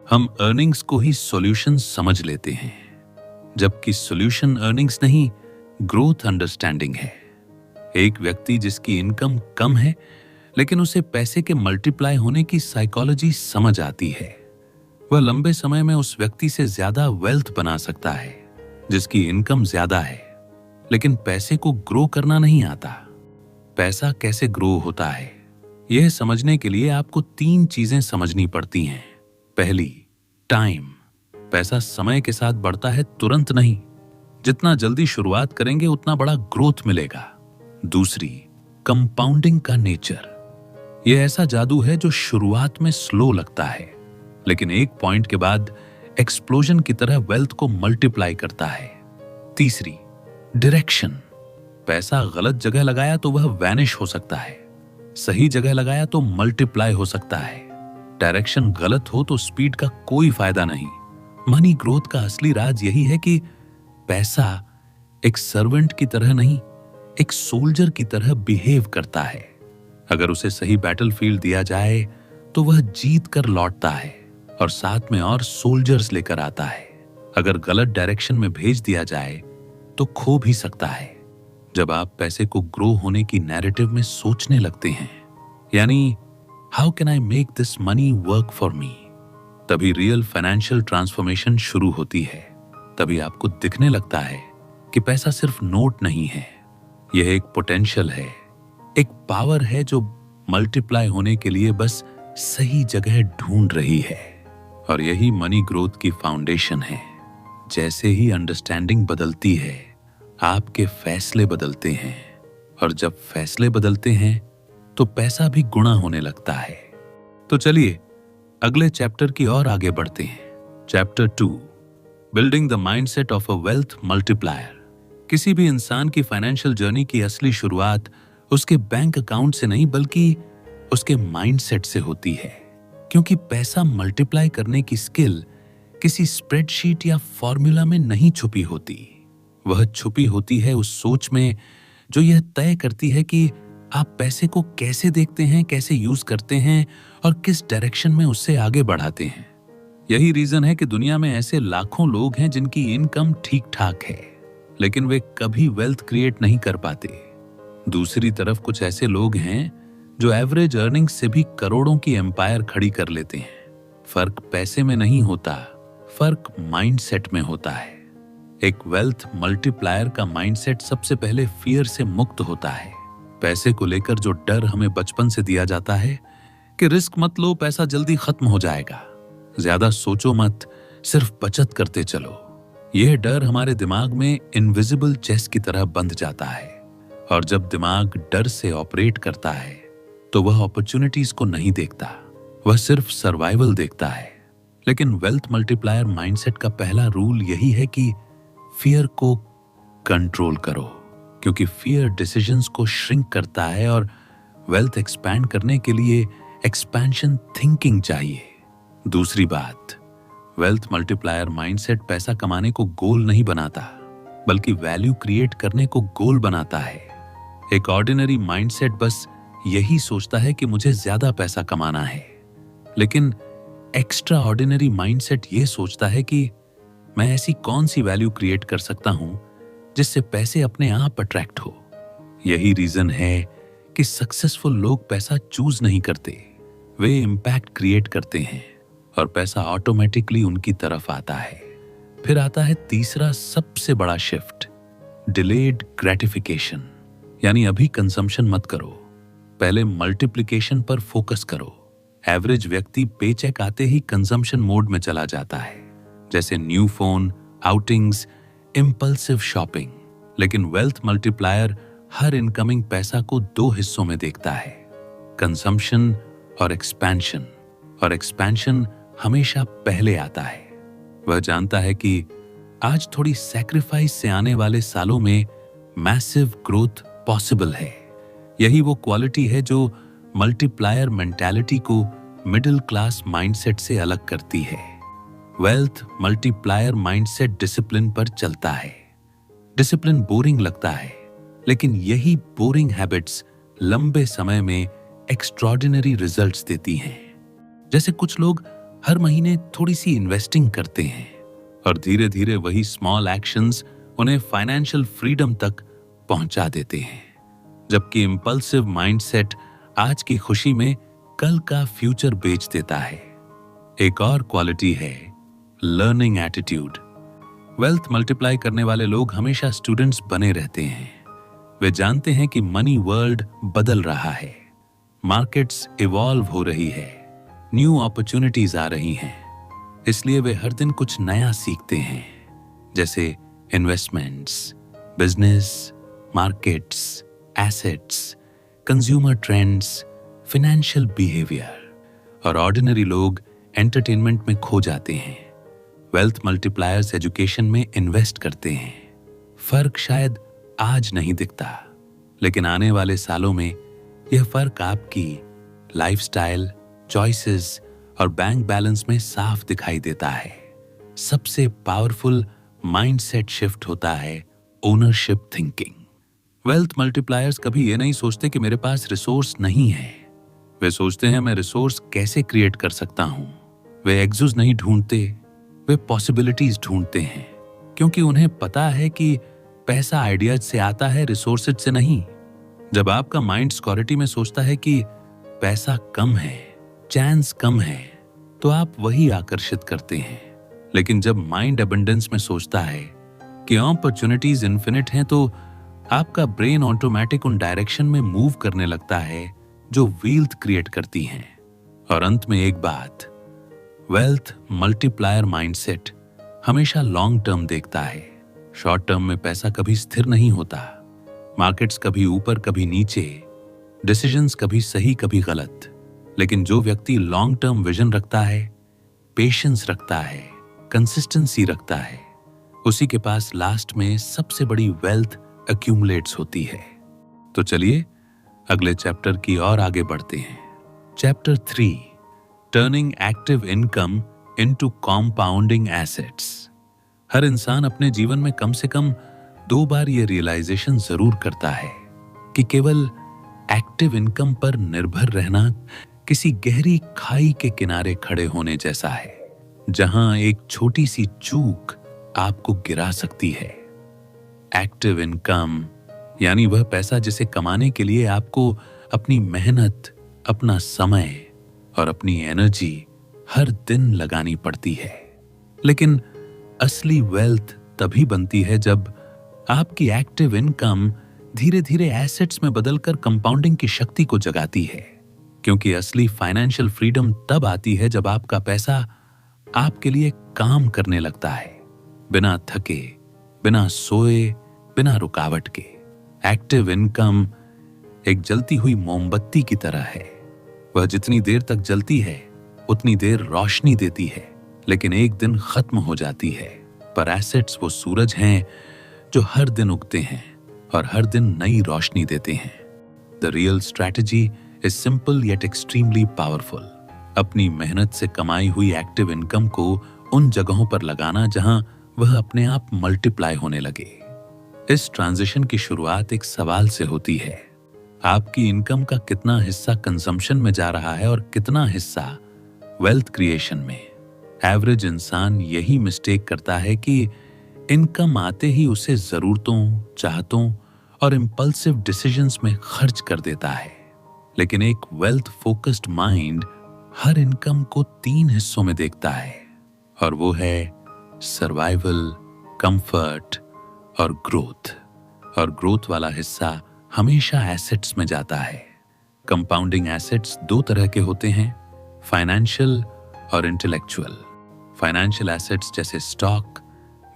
हम अर्निंग्स को ही सॉल्यूशन समझ लेते हैं, जबकि सॉल्यूशन अर्निंग्स नहीं, ग्रोथ अंडरस्टैंडिंग है। एक व्यक्ति जिसकी इनकम कम है लेकिन उसे पैसे के मल्टीप्लाई होने की साइकोलॉजी समझ आती है, वह लंबे समय में उस व्यक्ति से ज्यादा वेल्थ बना सकता है जिसकी इनकम ज्यादा है, लेकिन पैसे को ग्रो करना नहीं आता। पैसा कैसे ग्रो होता है, यह समझने के लिए आपको 3 चीजें समझनी पड़ती हैं। पहली, टाइम। पैसा समय के साथ बढ़ता है, तुरंत नहीं। जितना जल्दी शुरुआत करेंगे उतना बड़ा ग्रोथ मिलेगा। दूसरी, कंपाउंडिंग का नेचर। यह ऐसा जादू है जो शुरुआत में स्लो लगता है, लेकिन एक पॉइंट के बाद एक्सप्लोजन की तरह वेल्थ को मल्टीप्लाई करता है। तीसरी, डायरेक्शन। पैसा गलत जगह लगाया तो वह वैनिश हो सकता है, सही जगह लगाया तो मल्टीप्लाई हो सकता है। डायरेक्शन गलत हो तो स्पीड का कोई फायदा नहीं। मनी ग्रोथ का असली राज यही है कि पैसा एक सर्वेंट की तरह नहीं, एक सोल्जर की तरह बिहेव करता है। अगर उसे सही बैटलफील्ड दिया जाए तो वह जीत कर लौटता है और साथ में और सोल्जर्स लेकर आता है। अगर गलत डायरेक्शन में भेज दिया जाए तो खो भी सकता है। जब आप पैसे को ग्रो होने की नैरेटिव में सोचने लगते हैं, यानी how can I make this money work for me, तभी रियल फाइनेंशियल ट्रांसफॉर्मेशन शुरू होती है। तभी आपको दिखने लगता है कि पैसा सिर्फ नोट नहीं है, यह एक पोटेंशियल है, एक पावर है जो मल्टीप्लाई होने के लिए बस सही जगह ढूंढ रही है। और यही मनी ग्रोथ की फाउंडेशन है। जैसे ही अंडरस्टैंडिंग बदलती है, आपके फैसले बदलते हैं, और जब फैसले बदलते हैं तो पैसा भी गुणा होने लगता है। तो चलिए अगले चैप्टर की ओर आगे बढ़ते हैं। Chapter 2, building the mindset of a wealth multiplier. किसी भी इंसान की फाइनेंशियल जर्नी की असली शुरुआत उसके बैंक अकाउंट से नहीं बल्कि उसके माइंडसेट से होती है। क्योंकि पैसा मल्टीप्लाई करने की स्किल किसी स्प्रेडशीट या फॉर्मूला में नहीं छुपी होती। वह छुपी होती है उस सोच में जो यह तय करती है कि आप पैसे को कैसे देखते हैं, कैसे यूज करते हैं और किस डायरेक्शन में उससे आगे बढ़ाते हैं। यही रीजन है कि दुनिया में ऐसे लाखों लोग हैं जिनकी इनकम ठीक ठाक है, लेकिन वे कभी वेल्थ क्रिएट नहीं कर पाते। दूसरी तरफ कुछ ऐसे लोग हैं जो एवरेज अर्निंग्स से भी करोड़ों की एम्पायर खड़ी कर लेते हैं। फर्क पैसे में नहीं होता, फर्क माइंडसेट में होता है। एक वेल्थ मल्टीप्लायर का माइंडसेट सबसे पहले फियर से मुक्त होता है। पैसे को लेकर जो डर हमें बचपन से दिया जाता है कि रिस्क मत लो, पैसा जल्दी खत्म हो जाएगा, ज्यादा सोचो मत, सिर्फ बचत करते चलो, यह डर हमारे दिमाग में इनविजिबल चेस की तरह बंध जाता है। और जब दिमाग डर से ऑपरेट करता है तो वह अपॉर्चुनिटीज को नहीं देखता, वह सिर्फ सर्वाइवल देखता है। लेकिन वेल्थ मल्टीप्लायर माइंडसेट का पहला रूल यही है कि फियर को कंट्रोल करो, क्योंकि फियर डिसीजंस को श्रिंक करता है और वेल्थ एक्सपैंड करने के लिए एक्सपेंशन थिंकिंग चाहिए। दूसरी बात, वेल्थ मल्टीप्लायर माइंडसेट पैसा कमाने को गोल नहीं बनाता, बल्कि वैल्यू क्रिएट करने को गोल बनाता है। एक ऑर्डिनरी माइंडसेट बस यही सोचता है कि मुझे ज्यादा पैसा कमाना है, लेकिन एक्स्ट्रा ऑर्डिनरी माइंडसेट ये सोचता है कि मैं ऐसी कौन सी वैल्यू क्रिएट कर सकता हूं जिससे पैसे अपने आप अट्रैक्ट हो। यही रीजन है कि सक्सेसफुल लोग पैसा चूज नहीं करते, वे इम्पैक्ट क्रिएट करते हैं और पैसा ऑटोमेटिकली उनकी तरफ आता है। फिर आता है तीसरा सबसे बड़ा शिफ्ट, डिलेड ग्रेटिफिकेशन, यानी अभी कंजम्पशन मत करो, पहले मल्टीप्लिकेशन पर फोकस करो। एवरेज व्यक्ति पेचेक आते ही कंजम्पशन मोड में चला जाता है, जैसे new phone, outings, impulsive shopping. लेकिन वेल्थ मल्टीप्लायर हर इनकमिंग पैसा को दो हिस्सों में देखता है, कंजम्पशन और एक्सपेंशन। और एक्सपेंशन हमेशा पहले आता है। वह जानता है कि आज थोड़ी सैक्रिफाइस से आने वाले सालों में मैसिव ग्रोथ पॉसिबल है। यही वो क्वालिटी है जो मल्टीप्लायर मेंटालिटी को मिडिल क्लास माइंडसेट से अलग करती है। वेल्थ मल्टीप्लायर माइंडसेट डिसिप्लिन पर चलता है। डिसिप्लिन बोरिंग लगता है, लेकिन यही बोरिंग हैबिट्स लंबे समय में एक्स्ट्रॉर्डिनरी रिजल्ट्स देती हैं। जैसे कुछ लोग हर महीने थोड़ी सी इन्वेस्टिंग करते हैं और धीरे धीरे वही स्मॉल एक्शंस उन्हें फाइनेंशियल फ्रीडम तक पहुंचा देते हैं, जबकि इंपल्सिव माइंडसेट आज की खुशी में कल का फ्यूचर बेच देता है। एक और क्वालिटी है लर्निंग एटीट्यूड। वेल्थ मल्टीप्लाई करने वाले लोग हमेशा स्टूडेंट्स बने रहते हैं। वे जानते हैं कि मनी वर्ल्ड बदल रहा है, मार्केट्स इवॉल्व हो रही है, न्यू अपॉर्चुनिटीज आ रही हैं, इसलिए वे हर दिन कुछ नया सीखते हैं, जैसे investments, business, markets, assets, consumer trends, financial behaviour. और ऑर्डिनरी लोग एंटरटेनमेंट में खो जाते हैं। वेल्थ मल्टीप्लायर्स एजुकेशन में इन्वेस्ट करते हैं। फर्क शायद आज नहीं दिखता, लेकिन आने वाले सालों में यह फर्क आपकी लाइफस्टाइल, चॉइसेस और बैंक बैलेंस में साफ दिखाई देता है। सबसे पावरफुल माइंडसेट शिफ्ट होता है ओनरशिप थिंकिंग। वेल्थ मल्टीप्लायर्स कभी ये नहीं सोचते कि मेरे पास रिसोर्स नहीं है, वे सोचते हैं मैं रिसोर्स कैसे क्रिएट कर सकता हूं। वे एग्जूज नहीं ढूंढते, वे पॉसिबिलिटीज ढूंढते हैं, क्योंकि उन्हें पता है कि पैसा आइडियाज से आता है, रिसोर्सेज से नहीं। जब आपका माइंड सिक्योरिटी में सोचता है कि पैसा कम है, चांस कम है, तो आप वही आकर्षित करते हैं। लेकिन जब माइंड अबंडेंस में सोचता है कि अपॉर्चुनिटीज इन्फिनिट हैं, तो आपका ब्रेन ऑटोमेटिक उन डायरेक्शन में मूव करने लगता है जो वेल्थ क्रिएट करती हैं। और अंत में एक बात, वेल्थ मल्टीप्लायर माइंडसेट हमेशा लॉन्ग टर्म देखता है। शॉर्ट टर्म में पैसा कभी स्थिर नहीं होता। मार्केट्स कभी ऊपर कभी नीचे, डिसीजंस कभी सही कभी गलत। लेकिन जो व्यक्ति लॉन्ग टर्म विजन रखता है, पेशेंस रखता है, कंसिस्टेंसी रखता है, उसी के पास लास्ट में सबसे बड़ी वेल्थ एक्यूमुलेट्स होती है। तो चलिए अगले चैप्टर की ओर आगे बढ़ते हैं। Chapter 3, turning active income into compounding assets. हर इंसान अपने जीवन में कम से कम 2 बार ये रियलाइजेशन जरूर करता है कि केवल एक्टिव इनकम पर निर्भर रहना किसी गहरी खाई के किनारे खड़े होने जैसा है, जहां एक छोटी सी चूक आपको गिरा सकती है। एक्टिव इनकम यानी वह पैसा जिसे कमाने के लिए आपको अपनी मेहनत, अपना समय और अपनी एनर्जी हर दिन लगानी पड़ती है। लेकिन असली वेल्थ तभी बनती है जब आपकी एक्टिव इनकम धीरे धीरे एसेट्स में बदलकर कंपाउंडिंग की शक्ति को जगाती है, क्योंकि असली फाइनेंशियल फ्रीडम तब आती है जब आपका पैसा आपके लिए काम करने लगता है, बिना थके, बिना सोए, बिना रुकावट के। एक्टिव इनकम एक जलती हुई मोमबत्ती की तरह है। वह जितनी देर तक जलती है उतनी देर रोशनी देती है, लेकिन एक दिन खत्म हो जाती है। पर एसेट्स वो सूरज हैं जो हर दिन उगते हैं और हर दिन नई रोशनी देते हैं। The real strategy is simple yet extremely powerful. अपनी मेहनत से कमाई हुई एक्टिव इनकम को उन जगहों पर लगाना जहां वह अपने आप मल्टीप्लाई होने लगे। इस ट्रांजिशन की शुरुआत एक सवाल से होती है। आपकी इनकम का कितना हिस्सा कंजम्पशन में जा रहा है और कितना हिस्सा वेल्थ क्रिएशन में? एवरेज इंसान यही मिस्टेक करता है कि इनकम आते ही उसे जरूरतों, चाहतों और इंपल्सिव डिसीजंस में खर्च कर देता है। लेकिन एक वेल्थ फोकस्ड माइंड हर इनकम को 3 हिस्सों में देखता है, और वो है सर्वाइवल, कंफर्ट और ग्रोथ। और ग्रोथ वाला हिस्सा हमेशा एसेट्स में जाता है। कंपाउंडिंग एसेट्स 2 तरह के होते हैं, फाइनेंशियल और इंटेलेक्चुअल। फाइनेंशियल एसेट्स जैसे stock,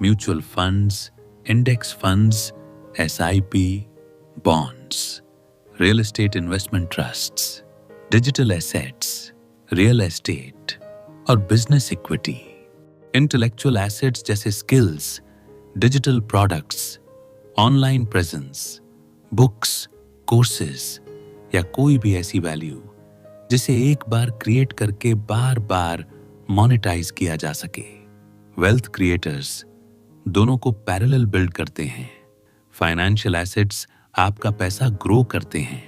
mutual funds, index funds, SIP, bonds, real estate investment trusts, digital assets, real estate और बिजनेस इक्विटी। इंटेलेक्चुअल एसेट्स जैसे skills, digital products, online presence, books, courses या कोई भी ऐसी वैल्यू जिसे एक बार क्रिएट करके बार बार मोनेटाइज किया जा सके। वेल्थ क्रिएटर्स दोनों को पैरेलल बिल्ड करते हैं। फाइनेंशियल एसेट्स आपका पैसा ग्रो करते हैं,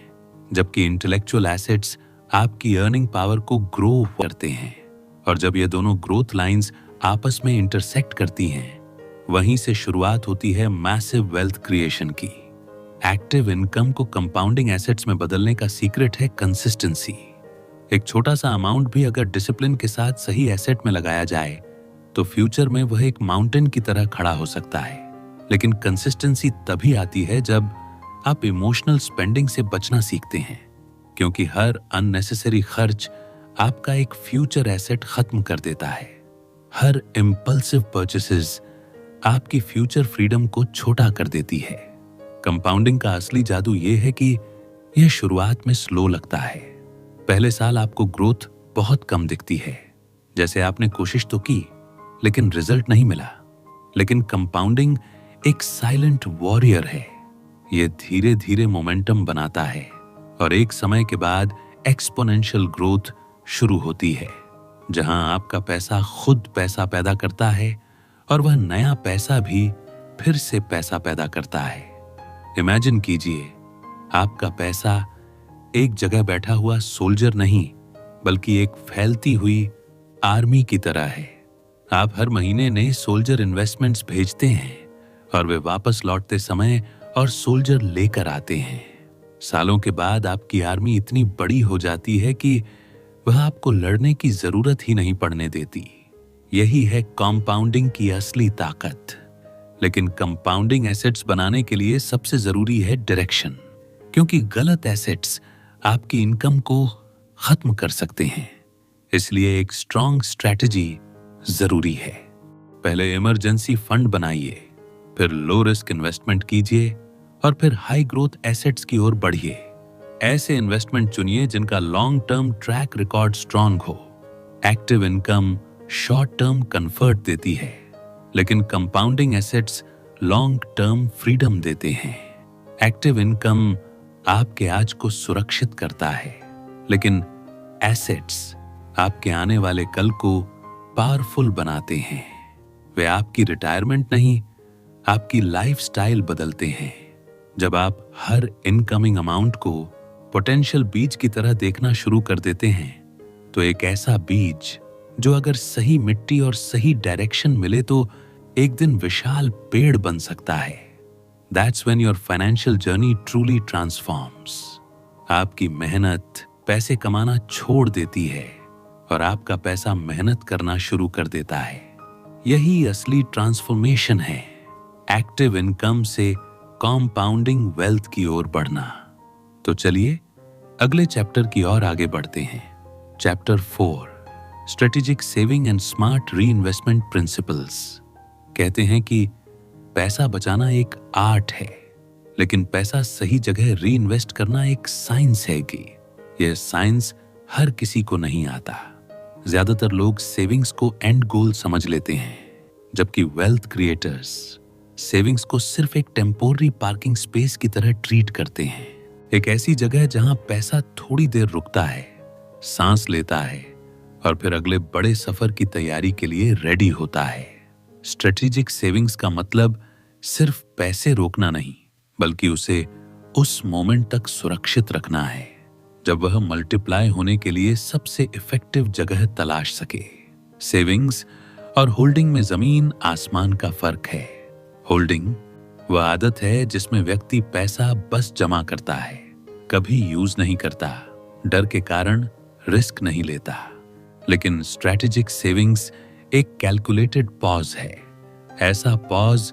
जबकि इंटेलेक्चुअल एसेट्स आपकी अर्निंग पावर को ग्रो करते हैं। और जब ये दोनों ग्रोथ लाइंस आपस में इंटरसेक्ट करती हैं, वहीं से शुरुआत होती है मैसिव वेल्थ क्रिएशन की। एक्टिव इनकम को कंपाउंडिंग एसेट्स में बदलने का सीक्रेट है कंसिस्टेंसी। एक छोटा सा अमाउंट भी अगर डिसिप्लिन के साथ सही एसेट में लगाया जाए तो फ्यूचर में वह एक माउंटेन की तरह खड़ा हो सकता है। लेकिन कंसिस्टेंसी तभी आती है जब आप इमोशनल स्पेंडिंग से बचना सीखते हैं, क्योंकि हर अननेसेसरी खर्च आपका एक फ्यूचर एसेट खत्म कर देता है। हर इम्पल्सिव परचेसेस आपकी फ्यूचर फ्रीडम को छोटा कर देती है। कंपाउंडिंग का असली जादू यह है कि यह शुरुआत में स्लो लगता है। पहले साल आपको ग्रोथ बहुत कम दिखती है, जैसे आपने कोशिश तो की लेकिन रिजल्ट नहीं मिला। लेकिन कंपाउंडिंग एक साइलेंट वॉरियर है। यह धीरे धीरे मोमेंटम बनाता है और एक समय के बाद एक्सपोनेंशियल ग्रोथ शुरू होती है, जहां आपका पैसा खुद पैसा पैदा करता है और वह नया पैसा भी फिर से पैसा पैदा करता है। इमेजिन कीजिए, आपका पैसा एक जगह बैठा हुआ सोल्जर नहीं, बल्कि एक फैलती हुई आर्मी की तरह है। आप हर महीने नए सोल्जर इन्वेस्टमेंट्स भेजते हैं और वे वापस लौटते समय और सोल्जर लेकर आते हैं। सालों के बाद आपकी आर्मी इतनी बड़ी हो जाती है कि वह आपको लड़ने की जरूरत ही नहीं पड़ने देती। यही है कंपाउंडिंग की असली ताकत। लेकिन कंपाउंडिंग एसेट्स बनाने के लिए सबसे जरूरी है डायरेक्शन, क्योंकि गलत एसेट्स आपकी इनकम को खत्म कर सकते हैं। इसलिए एक स्ट्रॉन्ग स्ट्रैटेजी जरूरी है। पहले इमरजेंसी फंड बनाइए, फिर लो रिस्क इन्वेस्टमेंट कीजिए और फिर हाई ग्रोथ एसेट्स की ओर बढ़िए। ऐसे इन्वेस्टमेंट चुनिए जिनका long term track record strong हो। Active income short term comfort देती है, लेकिन compounding assets long term freedom देते हैं। एक्टिव इनकम आपके आज को सुरक्षित करता है, लेकिन एसेट्स आपके आने वाले कल को पावरफुल बनाते हैं। वे आपकी रिटायरमेंट नहीं, आपकी लाइफस्टाइल बदलते हैं। जब आप हर इनकमिंग अमाउंट को पोटेंशियल बीज की तरह देखना शुरू कर देते हैं, तो एक ऐसा बीज जो अगर सही मिट्टी और सही डायरेक्शन मिले तो एक दिन विशाल पेड़ बन सकता है। That's when your financial journey truly transforms. आपकी मेहनत पैसे कमाना छोड़ देती है और आपका पैसा मेहनत करना शुरू कर देता है। यही असली ट्रांसफॉर्मेशन है, एक्टिव इनकम से कॉम्पाउंडिंग वेल्थ की ओर बढ़ना। तो चलिए अगले चैप्टर की ओर आगे बढ़ते हैं। Chapter 4, strategic saving and smart री इन्वेस्टमेंट प्रिंसिपल्स। कहते हैं कि पैसा बचाना एक आर्ट है, लेकिन पैसा सही जगह री इन्वेस्ट करना एक साइंस है कि यह साइंस हर किसी को नहीं आता। ज्यादातर लोग सेविंग्स को एंड गोल समझ लेते हैं, जबकि वेल्थ क्रिएटर्स सेविंग्स को सिर्फ एक टेम्पोररी पार्किंग स्पेस की तरह ट्रीट करते हैं। एक ऐसी जगह जहां पैसा थोड़ी देर रुकता है, सांस लेता है और फिर अगले बड़े सफर की तैयारी के लिए रेडी होता है। स्ट्रेटेजिक सेविंग्स का मतलब सिर्फ पैसे रोकना नहीं, बल्कि उसे उस मोमेंट तक सुरक्षित रखना है जब वह मल्टीप्लाई होने के लिए सबसे इफेक्टिव जगह तलाश सके। सेविंग्स और होल्डिंग में जमीन आसमान का फर्क है। होल्डिंग वह आदत है जिसमें व्यक्ति पैसा बस जमा करता है, कभी यूज नहीं करता, डर के कारण रिस्क नहीं लेता। लेकिन स्ट्रेटेजिक सेविंग्स एक कैलकुलेटेड पॉज है, ऐसा पॉज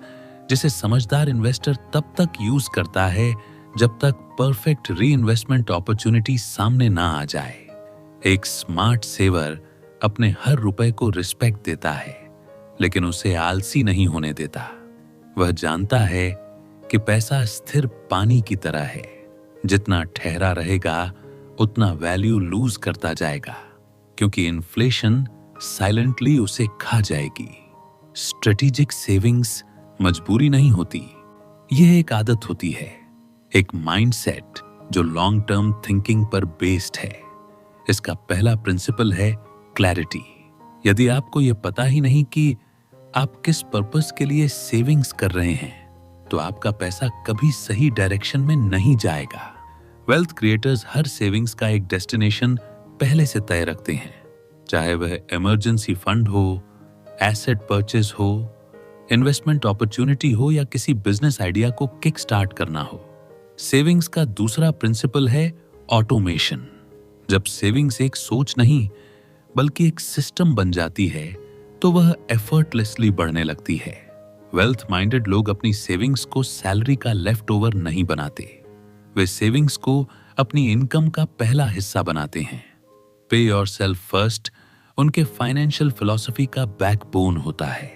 जिसे समझदार इन्वेस्टर तब तक यूज करता है जब तक परफेक्ट री इन्वेस्टमेंट अपॉर्चुनिटी सामने ना आ जाए। एक स्मार्ट सेवर अपने हर रुपए को रिस्पेक्ट देता है, लेकिन उसे आलसी नहीं होने देता। वह जानता है कि पैसा स्थिर पानी की तरह है, जितना ठहरा रहेगा उतना वैल्यू लूज करता जाएगा, क्योंकि इन्फ्लेशन साइलेंटली उसे खा जाएगी। स्ट्रेटेजिक सेविंग्स मजबूरी नहीं होती, यह एक आदत होती है, एक माइंडसेट जो लॉन्ग टर्म थिंकिंग पर बेस्ड है। इसका पहला प्रिंसिपल है क्लैरिटी। यदि आपको यह पता ही नहीं कि आप किस पर्पस के लिए सेविंग्स कर रहे हैं, तो आपका पैसा कभी सही डायरेक्शन में नहीं जाएगा। वेल्थ क्रिएटर्स हर सेविंग्स का एक डेस्टिनेशन पहले से तय रखते हैं, चाहे वह इमरजेंसी फंड हो, एसेट परचेज हो, इन्वेस्टमेंट अपॉर्चुनिटी हो या किसी बिजनेस आइडिया को किक स्टार्ट करना हो। सेविंग्स का दूसरा प्रिंसिपल है ऑटोमेशन। जब सेविंग्स एक सोच नहीं बल्कि एक सिस्टम बन जाती है, तो वह एफर्टलेसली बढ़ने लगती है। वेल्थ माइंडेड लोग अपनी सेविंग्स को सैलरी का लेफ्ट ओवर नहीं बनाते, वे सेविंग्स को अपनी इनकम का पहला हिस्सा बनाते हैं। पे योरसेल्फ फर्स्ट उनके फाइनेंशियल फिलॉसफी का बैकबोन होता है,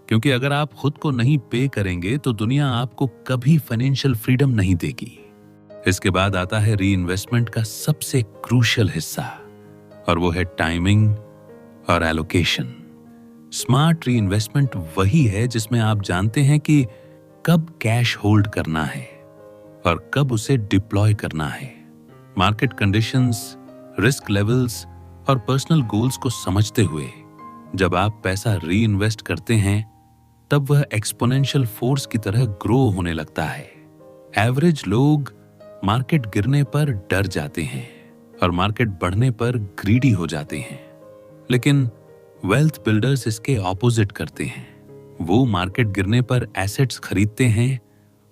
क्योंकि अगर आप खुद को नहीं पे करेंगे तो दुनिया आपको कभी फाइनेंशियल फ्रीडम नहीं देगी। इसके बाद आता है री इन्वेस्टमेंट का सबसे क्रूशियल हिस्सा, और वो है टाइमिंग और एलोकेशन। स्मार्ट री इन्वेस्टमेंट वही है जिसमें आप जानते हैं कि कब कैश होल्ड करना है और कब उसे डिप्लॉय करना है। मार्केट कंडीशंस, रिस्क लेवल्स और पर्सनल गोल्स को समझते हुए जब आप पैसा री इन्वेस्ट करते हैं, तब वह एक्सपोनेंशियल फोर्स की तरह ग्रो होने लगता है। एवरेज लोग मार्केट गिरने पर डर जाते हैं और मार्केट बढ़ने पर ग्रीडी हो जाते हैं, लेकिन वेल्थ बिल्डर्स इसके ऑपोजिट करते हैं। वो मार्केट गिरने पर एसेट्स खरीदते हैं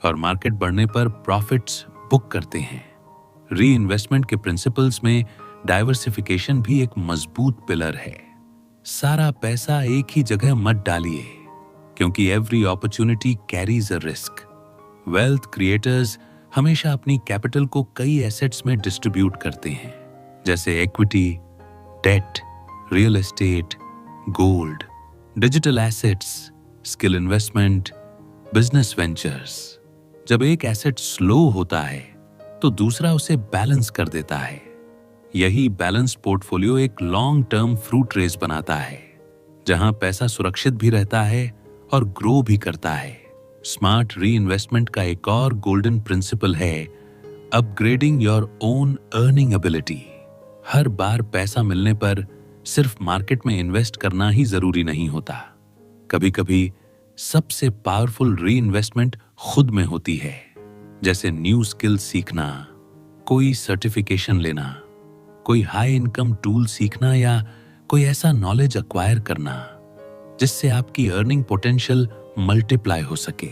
और मार्केट बढ़ने पर प्रॉफिट्स बुक करते हैं। री इन्वेस्टमेंट के प्रिंसिपल्स में डाइवर्सिफिकेशन भी एक मजबूत पिलर है। सारा पैसा एक ही जगह मत डालिए, क्योंकि every opportunity carries a risk. Wealth creators हमेशा अपनी कैपिटल को कई एसेट्स में डिस्ट्रीब्यूट करते हैं, जैसे equity, debt, real estate, gold, digital assets, skill investment, business ventures. जब एक एसेट स्लो होता है तो दूसरा उसे बैलेंस कर देता है। यही बैलेंस पोर्टफोलियो एक लॉन्ग टर्म फ्रूट रेस बनाता है, जहां पैसा सुरक्षित भी रहता है और ग्रो भी करता है। स्मार्ट री इन्वेस्टमेंट का एक और गोल्डन प्रिंसिपल है upgrading your own earning ability. हर बार पैसा मिलने पर सिर्फ मार्केट में इन्वेस्ट करना ही जरूरी नहीं होता। कभी कभी सबसे पावरफुल री इन्वेस्टमेंट खुद में होती है, जैसे न्यू स्किल सीखना, कोई सर्टिफिकेशन लेना, कोई हाई इनकम टूल सीखना या कोई ऐसा नॉलेज एक्वायर करना जिससे आपकी अर्निंग पोटेंशियल मल्टीप्लाई हो सके।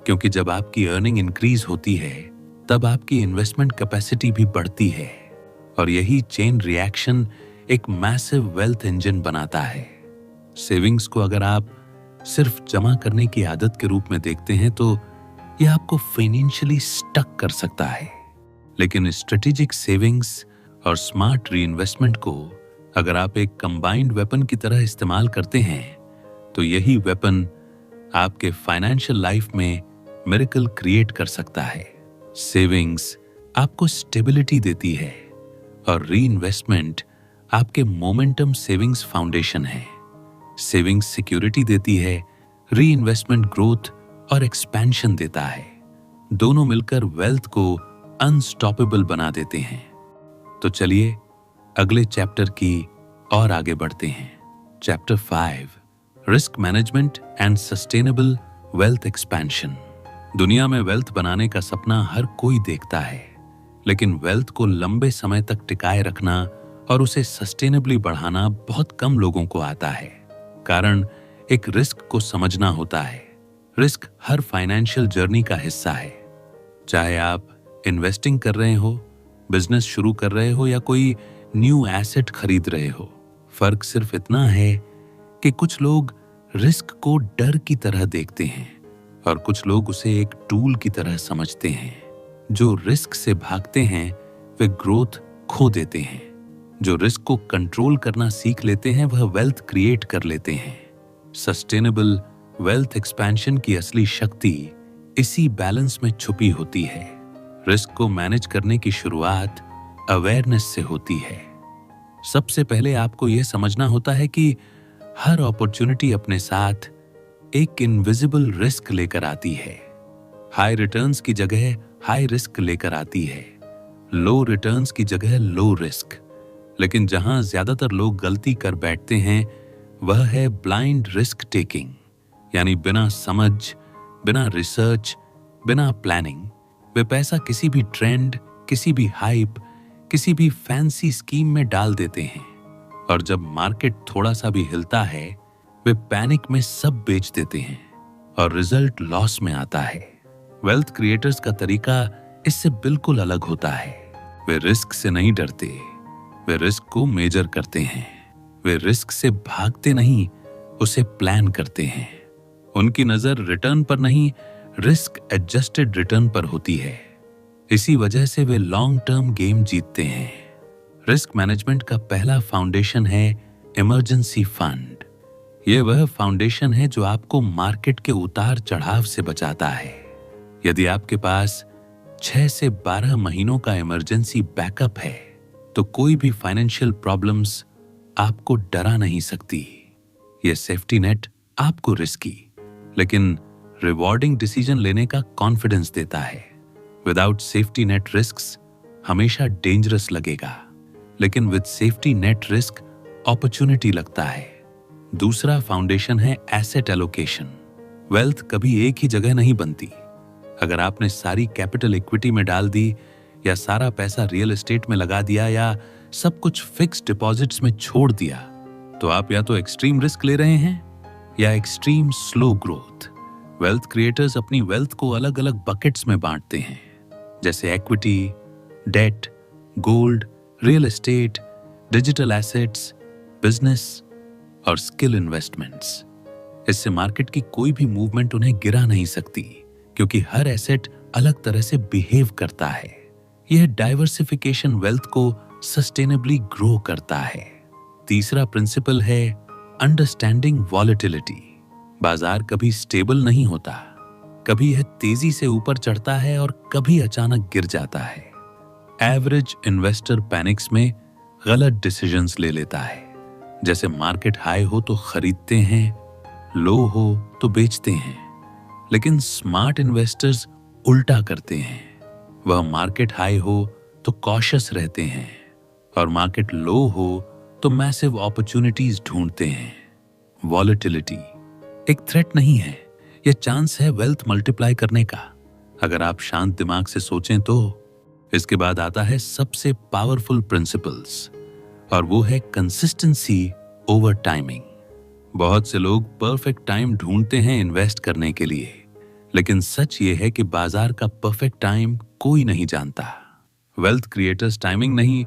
क्योंकि जब आपकी अर्निंग इंक्रीज होती है तब आपकी इन्वेस्टमेंट कैपेसिटी भी बढ़ती है, और यही चेन रिएक्शन एक मैसिव वेल्थ इंजन बनाता है। सेविंग्स को अगर आप सिर्फ जमा करने की आदत के रूप में देखते हैं तो यह आपको फाइनेंशियली स्टक कर सकता है, लेकिन स्ट्रेटेजिक सेविंग्स और स्मार्ट री इन्वेस्टमेंट को अगर आप एक कंबाइंड वेपन की तरह इस्तेमाल करते हैं तो यही वेपन आपके फाइनेंशियल लाइफ में मिरेकल क्रिएट कर सकता है। सेविंग्स आपको स्टेबिलिटी देती है और री इन्वेस्टमेंट आपके मोमेंटम सेविंग्स फाउंडेशन है। सेविंग्स सिक्योरिटी देती है, री इन्वेस्टमेंट ग्रोथ और एक्सपेंशन देता है। दोनों मिलकर वेल्थ को अनस्टॉपेबल बना देते हैं। तो चलिए अगले चैप्टर की और आगे बढ़ते हैं। Chapter 5, risk management and sustainable wealth expansion. दुनिया में वेल्थ बनाने का सपना हर कोई देखता है, लेकिन वेल्थ को लंबे समय तक टिकाए रखना और उसे सस्टेनेबली बढ़ाना बहुत कम लोगों को आता है। कारण एक रिस्क को समझना होता है। रिस्क हर फाइनेंशियल जर्नी का हिस्सा है। चाहे आप इन्वेस्टिंग कर रहे हो, बिजनेस शुरू कर रहे हो या कोई न्यू एसेट खरीद रहे हो, फर्क सिर्फ इतना है कि कुछ लोग रिस्क को डर की तरह देखते हैं और कुछ लोग उसे एक टूल की तरह समझते हैं। जो रिस्क से भागते हैं वे ग्रोथ खो देते हैं। जो रिस्क को कंट्रोल करना सीख लेते हैं वह वेल्थ क्रिएट कर लेते हैं। सस्टेनेबल वेल्थ एक्सपेंशन की असली शक्ति इसी बैलेंस में छुपी होती है। रिस्क को मैनेज करने की शुरुआत अवेयरनेस से होती है। सबसे पहले आपको यह समझना होता है कि हर अपॉर्चुनिटी अपने साथ एक इनविजिबल रिस्क लेकर आती है। हाई रिटर्न्स की जगह हाई रिस्क लेकर आती है, लो रिटर्न्स की जगह लो रिस्क। लेकिन जहां ज्यादातर लोग गलती कर बैठते हैं वह है ब्लाइंड रिस्क टेकिंग, यानी बिना समझ, बिना रिसर्च, बिना प्लानिंग वे पैसा किसी भी ट्रेंड, किसी भी हाइप, किसी भी फैंसी स्कीम में डाल देते हैं, और जब मार्केट थोड़ा सा भी हिलता है वे पैनिक में सब बेच देते हैं और रिजल्ट लॉस में आता है। वेल्थ क्रिएटर्स का तरीका इससे बिल्कुल अलग होता है। वे रिस्क से नहीं डरते, वे रिस्क को मेजर करते हैं। वे रिस्क से भागते नहीं, उसे प्लान करते हैं। उनकी नजर रिटर्न पर नहीं, रिस्क एडजस्टेड रिटर्न पर होती है। इसी वजह से वे लॉन्ग टर्म गेम जीतते हैं। रिस्क मैनेजमेंट का पहला फाउंडेशन है इमरजेंसी फंड। यह वह फाउंडेशन है जो आपको मार्केट के उतार चढ़ाव से बचाता है। यदि आपके पास 6 से 12 महीनों का इमरजेंसी बैकअप है तो कोई भी फाइनेंशियल प्रॉब्लम्स आपको डरा नहीं सकती। यह सेफ्टी नेट आपको रिस्की लेकिन रिवॉर्डिंग डिसीजन लेने का कॉन्फिडेंस देता है। विदाउट सेफ्टी नेट रिस्क्स हमेशा डेंजरस लगेगा, लेकिन with safety net risk opportunity लगता है। दूसरा फाउंडेशन है एसेट एलोकेशन। वेल्थ कभी एक ही जगह नहीं बनती। अगर आपने सारी कैपिटल इक्विटी में डाल दी या सारा पैसा रियल एस्टेट में लगा दिया या सब कुछ फिक्स डिपॉजिट्स में छोड़ दिया तो आप या तो एक्सट्रीम रिस्क ले रहे हैं या extreme slow growth. Wealth creators अपनी वेल्थ को अलग अलग बकेट्स में बांटते हैं, जैसे equity, debt, gold, real estate, digital assets, business और स्किल इन्वेस्टमेंट्स। इससे मार्केट की कोई भी मूवमेंट उन्हें गिरा नहीं सकती, क्योंकि हर एसेट अलग तरह से बिहेव करता है। यह डाइवर्सिफिकेशन वेल्थ को सस्टेनेबली ग्रो करता है। तीसरा प्रिंसिपल है अंडरस्टैंडिंग वॉलेटिलिटी। बाजार कभी स्टेबल नहीं होता, कभी यह तेजी से ऊपर चढ़ता है और कभी अचानक गिर जाता है। एवरेज इन्वेस्टर पैनिक्स में गलत डिसीजंस ले लेता है, जैसे मार्केट हाई हो तो खरीदते हैं, लो हो तो बेचते हैं। लेकिन स्मार्ट इन्वेस्टर्स उल्टा करते हैं। वह मार्केट हाई हो तो कॉशियस रहते हैं और मार्केट लो हो तो मैसिव अपॉर्चुनिटीज ढूंढते हैं। वॉलेटिलिटी एक थ्रेट नहीं है, यह चांस है वेल्थ मल्टीप्लाई करने का, अगर आप शांत दिमाग से सोचें तो। इसके बाद आता है सबसे पावरफुल प्रिंसिपल्स, और वो है कंसिस्टेंसी ओवर टाइमिंग। बहुत से लोग परफेक्ट टाइम ढूंढते हैं इन्वेस्ट करने के लिए, लेकिन सच ये है कि बाजार का परफेक्ट टाइम कोई नहीं जानता। वेल्थ क्रिएटर्स टाइमिंग नहीं,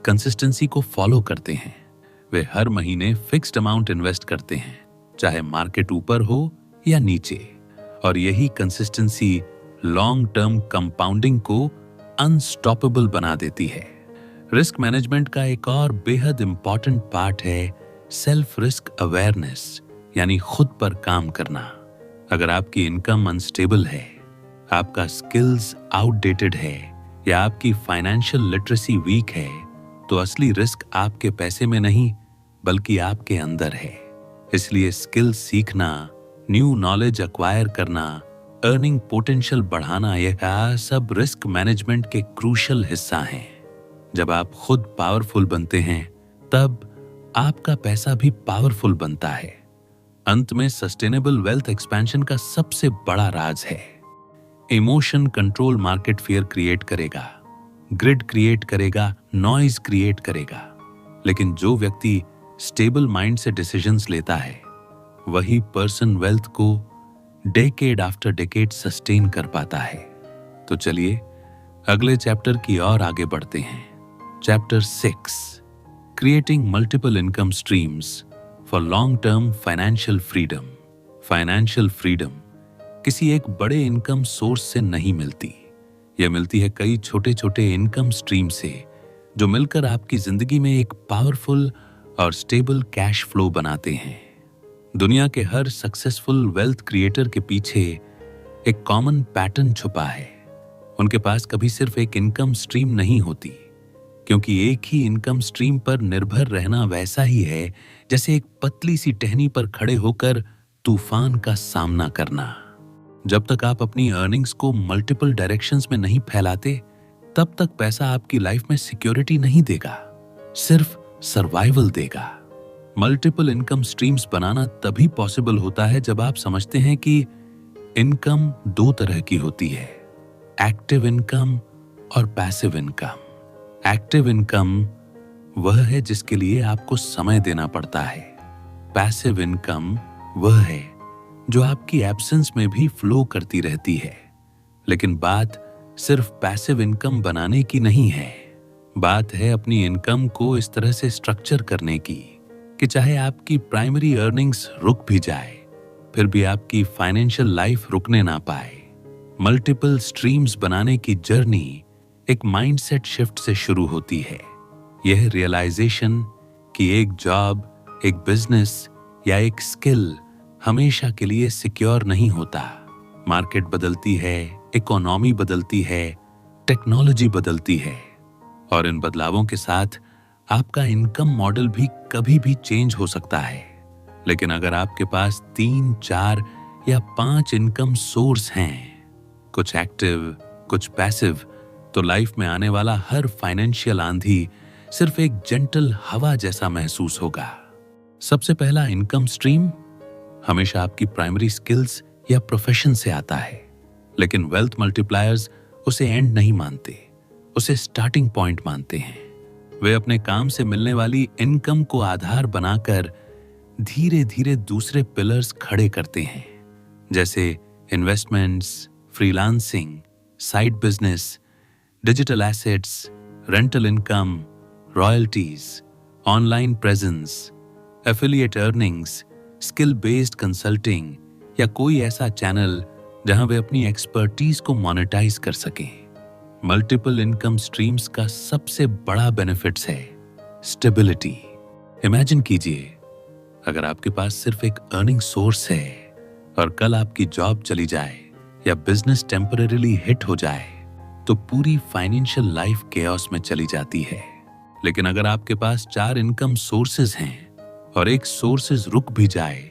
कंसिस्टेंसी को फॉलो करते हैं। वे हर महीने फिक्स्ड अमाउंट इन्वेस्ट करते हैं, चाहे मार्केट ऊपर हो या नीचे, और यही कंसिस्टेंसी लॉन्ग टर्म कंपाउंडिंग को अनस्टॉपेबल बना देती है। रिस्क मैनेजमेंट का एक और बेहद इंपॉर्टेंट पार्ट है सेल्फ रिस्क अवेयरनेस, यानी खुद पर काम करना। अगर आपकी इनकम अनस्टेबल है, आपका स्किल्स आउटडेटेड है या आपकी फाइनेंशियल लिटरेसी वीक है, तो असली रिस्क आपके पैसे में नहीं बल्कि आपके अंदर है। इसलिए स्किल्स सीखना, न्यू नॉलेज एक्वायर करना, अर्निंग पोटेंशियल बढ़ाना, यह सब रिस्क मैनेजमेंट के क्रूशियल हिस्सा हैं। जब आप खुद पावरफुल बनते हैं, तब आपका पैसा भी पावरफुल बनता है। अंत में सस्टेनेबल वेल्थ एक्सपेंशन का सबसे बड़ा राज है emotion control. Market fear create करेगा, ग्रिड क्रिएट करेगा, नॉइज क्रिएट करेगा, लेकिन जो व्यक्ति स्टेबल माइंड से डिसीजंस लेता है, वही पर्सन वेल्थ को डेकेड आफ्टर डेकेड सस्टेन कर पाता है। तो चलिए अगले चैप्टर की ओर आगे बढ़ते हैं। Chapter 6, creating multiple income streams for long term financial freedom. Financial freedom किसी एक बड़े इनकम सोर्स से नहीं मिलती, यह मिलती है कई छोटे छोटे इनकम स्ट्रीम से, जो मिलकर आपकी जिंदगी में एक पावरफुल और स्टेबल कैश फ्लो बनाते हैं। दुनिया के हर सक्सेसफुल वेल्थ क्रिएटर के पीछे एक कॉमन पैटर्न छुपा है। उनके पास कभी सिर्फ एक इनकम स्ट्रीम नहीं होती, क्योंकि एक ही इनकम स्ट्रीम पर निर्भर रहना वैसा ही है जैसे एक पतली सी टहनी पर खड़े होकर तूफान का सामना करना। जब तक आप अपनी अर्निंग्स को मल्टीपल डायरेक्शंस में नहीं फैलाते, तब तक पैसा आपकी लाइफ में सिक्योरिटी नहीं देगा, सिर्फ सर्वाइवल देगा। मल्टीपल इनकम स्ट्रीम्स बनाना तभी पॉसिबल होता है जब आप समझते हैं कि इनकम दो तरह की होती है, एक्टिव इनकम और पैसिव इनकम। एक्टिव इनकम वह है जिसके लिए आपको समय देना पड़ता है। पैसिव इनकम वह है जो आपकी एब्सेंस में भी फ्लो करती रहती है। लेकिन बात सिर्फ पैसिव इनकम बनाने की नहीं है, बात है अपनी इनकम को इस तरह से स्ट्रक्चर करने की कि चाहे आपकी प्राइमरी अर्निंग्स रुक भी जाए, फिर भी आपकी फाइनेंशियल लाइफ रुकने ना पाए। मल्टीपल स्ट्रीम्स बनाने की जर्नी एक माइंडसेट शिफ्ट से शुरू होती है। यह रियलाइजेशन कि एक जॉब, एक बिजनेस या एक स्किल हमेशा के लिए सिक्योर नहीं होता। मार्केट बदलती है, इकोनॉमी बदलती है, टेक्नोलॉजी बदलती है, और इन बदलावों के साथ आपका इनकम मॉडल भी कभी भी चेंज हो सकता है। लेकिन अगर आपके पास 3, 4 या 5 इनकम सोर्स हैं, कुछ एक्टिव, कुछ पैसिव, तो लाइफ में आने वाला हर फाइनेंशियल आंधी सिर्फ एक जेंटल हवा जैसा महसूस होगा। सबसे पहला इनकम स्ट्रीम हमेशा आपकी प्राइमरी स्किल्स या प्रोफेशन से आता है, लेकिन वेल्थ मल्टीप्लायर्स उसे एंड नहीं मानते, उसे स्टार्टिंग पॉइंट मानते हैं। वे अपने काम से मिलने वाली इनकम को आधार बनाकर धीरे धीरे दूसरे पिलर्स खड़े करते हैं, जैसे investments, freelancing, side business, digital assets, rental income, royalties, online presence, affiliate earnings, skill based consulting या कोई ऐसा चैनल जहां वे अपनी एक्सपर्टीज को मोनेटाइज कर सकें। मल्टीपल इनकम स्ट्रीम्स का सबसे बड़ा बेनिफिट्स है स्टेबिलिटी। इमेजिन कीजिए, अगर आपके पास सिर्फ एक अर्निंग सोर्स है और कल आपकी जॉब चली जाए या बिजनेस टेम्परेरीली हिट हो जाए, तो पूरी फाइनेंशियल लाइफ केओस में चली जाती है। लेकिन अगर आपके पास 4 इनकम सोर्सेज हैं और एक सोर्सेज रुक भी जाए,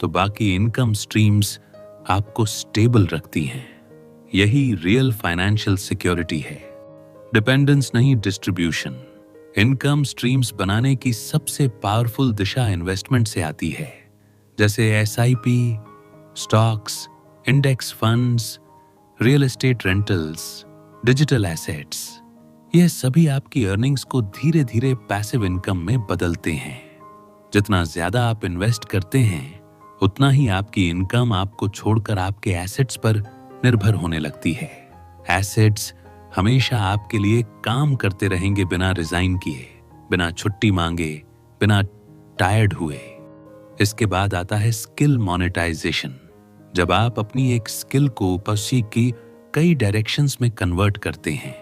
तो बाकी इनकम स्ट्रीम्स आपको स्टेबल रखती हैं। यही रियल फाइनेंशियल सिक्योरिटी है। डिपेंडेंस नहीं, डिस्ट्रीब्यूशन। इनकम स्ट्रीम्स बनाने की सबसे पावरफुल दिशा इन्वेस्टमेंट से आती है, जैसे SIP, stocks, index funds, real estate rentals, digital assets. ये सभी आपकी अर्निंग्स को धीरे धीरे पैसिव इनकम में बदलते हैं। जितना ज्यादा आप इन्वेस्ट करते हैं, उतना ही आपकी इनकम आपको छोड़कर आपके एसेट्स पर निर्भर होने लगती है। एसेट्स हमेशा आपके लिए काम करते रहेंगे, बिना रिजाइन किए, बिना छुट्टी मांगे, बिना टायर्ड हुए। इसके बाद आता है स्किल मोनेटाइजेशन, जब आप अपनी एक स्किल को परस्यू की कई डायरेक्शंस में कन्वर्ट करते हैं।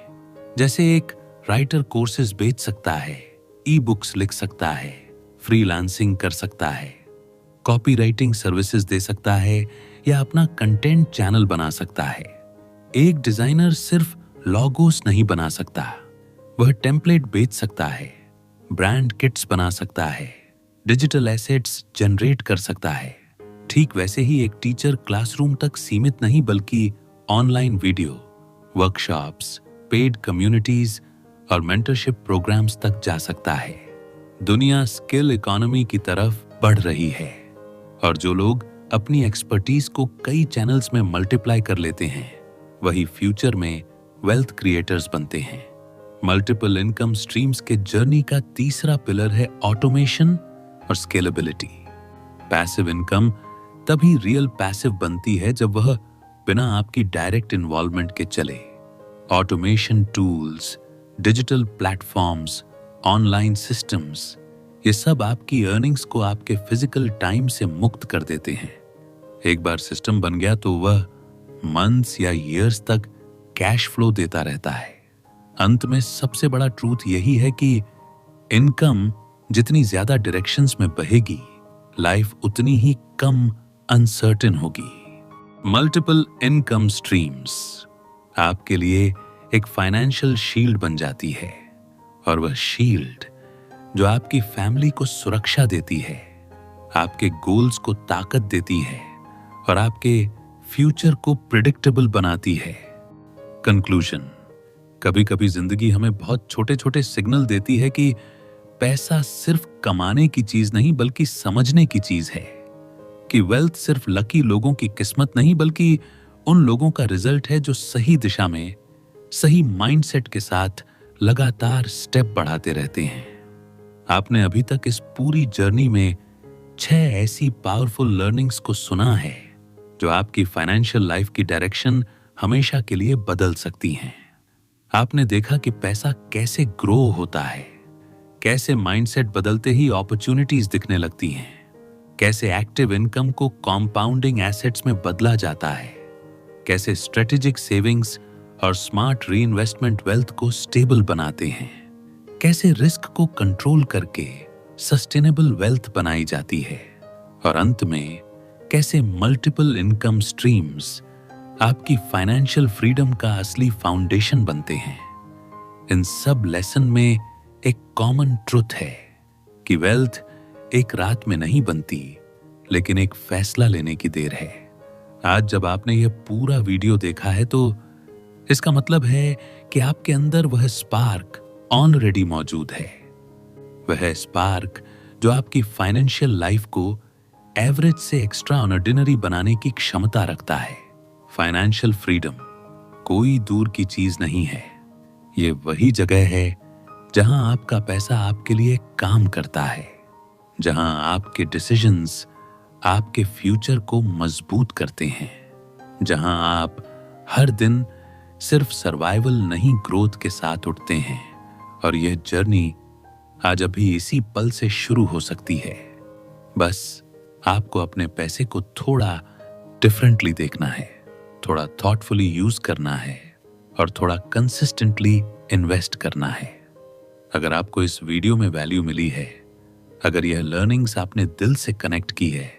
जैसे एक राइटर कोर्सेज बेच सकता है, ई बुक्स लिख सकता है, फ्रीलांसिंग कर सकता है, कॉपीराइटिंग सर्विसेज दे सकता है, या अपना कंटेंट चैनल बना सकता है। एक डिजाइनर सिर्फ लॉगोस नहीं बना सकता, वह टेम्पलेट बेच सकता है, ब्रांड किट्स बना सकता है, डिजिटल एसेट्स जनरेट कर सकता है। ठीक वैसे ही एक टीचर क्लासरूम तक सीमित नहीं, बल्कि online video, workshops, paid communities और मेंटरशिप प्रोग्राम्स तक जा सकता है। दुनिया स्किल इकोनॉमी की तरफ बढ़ रही है, और जो लोग अपनी एक्सपर्टीज को कई चैनल्स में मल्टीप्लाई कर लेते हैं, वही फ्यूचर में वेल्थ क्रिएटर्स बनते हैं। मल्टीपल इनकम स्ट्रीम्स के जर्नी का तीसरा पिलर है ऑटोमेशन और स्केलेबिलिटी। पैसिव इनकम तभी रियल पैसिव बनती है जब वह बिना आपकी डायरेक्ट इन्वॉल्वमेंट के चले। Automation tools, digital platforms, online systems, ये सब आपकी अर्निंग्स को आपके फिजिकल टाइम से मुक्त कर देते हैं। एक बार सिस्टम बन गया तो वह मंथ्स या ईयर्स तक कैश फ्लो देता रहता है। अंत में सबसे बड़ा ट्रूथ यही है कि इनकम जितनी ज्यादा डायरेक्शंस में बहेगी, लाइफ उतनी ही कम अनसर्टेन होगी। मल्टीपल इनकम स्ट्रीम्स आपके लिए एक फाइनेंशियल शील्ड बन जाती है, और वह शील्ड जो आपकी फैमिली को सुरक्षा देती है, आपके गोल्स को ताकत देती है और आपके फ्यूचर को प्रिडिक्टेबल बनाती है। कंक्लूजन, कभी कभी जिंदगी हमें बहुत छोटे छोटे सिग्नल देती है कि पैसा सिर्फ कमाने की चीज नहीं, बल्कि समझने की चीज है। कि वेल्थ सिर्फ लकी लोगों की किस्मत नहीं, बल्कि उन लोगों का रिजल्ट है जो सही दिशा में, सही माइंडसेट के साथ लगातार स्टेप बढ़ाते रहते हैं। आपने अभी तक इस पूरी जर्नी में 6 ऐसी पावरफुल लर्निंग्स को सुना है जो आपकी फाइनेंशियल लाइफ की डायरेक्शन हमेशा के लिए बदल सकती हैं। आपने देखा कि पैसा कैसे ग्रो होता है, कैसे माइंडसेट बदलते ही अपॉर्चुनिटीज दिखने लगती हैं, कैसे एक्टिव इनकम को कॉम्पाउंडिंग एसेट्स में बदला जाता है, कैसे स्ट्रेटेजिक सेविंग्स और स्मार्ट रीइन्वेस्टमेंट वेल्थ को स्टेबल बनाते हैं, कैसे रिस्क को कंट्रोल करके सस्टेनेबल वेल्थ बनाई जाती है, और अंत में कैसे मल्टीपल इनकम स्ट्रीम्स आपकी फाइनेंशियल फ्रीडम का असली फाउंडेशन बनते हैं। इन सब लेसन में एक कॉमन ट्रुथ है कि वेल्थ एक रात में नहीं बनती, लेकिन एक फैसला लेने की देर है। आज जब आपने यह पूरा वीडियो देखा है तो इसका मतलब है कि आपके अंदर वह स्पार्क ऑलरेडी मौजूद है। वह स्पार्क जो आपकी फाइनेंशियल लाइफ को एवरेज से एक्स्ट्रा ऑर्डिनरी बनाने की क्षमता रखता है। फाइनेंशियल फ्रीडम कोई दूर की चीज नहीं है, ये वही जगह है जहां आपका पैसा आपके लिए काम करता है, जहां आपके डिसीजंस आपके फ्यूचर को मजबूत करते हैं, जहां आप हर दिन सिर्फ सर्वाइवल नहीं ग्रोथ के साथ उठते हैं। और यह जर्नी आज अभी इसी पल से शुरू हो सकती है। बस आपको अपने पैसे को थोड़ा डिफरेंटली देखना है, थोड़ा थॉटफुली यूज करना है और थोड़ा कंसिस्टेंटली इन्वेस्ट करना है। अगर आपको इस वीडियो में वैल्यू मिली है, अगर यह लर्निंग्स आपने दिल से कनेक्ट की है,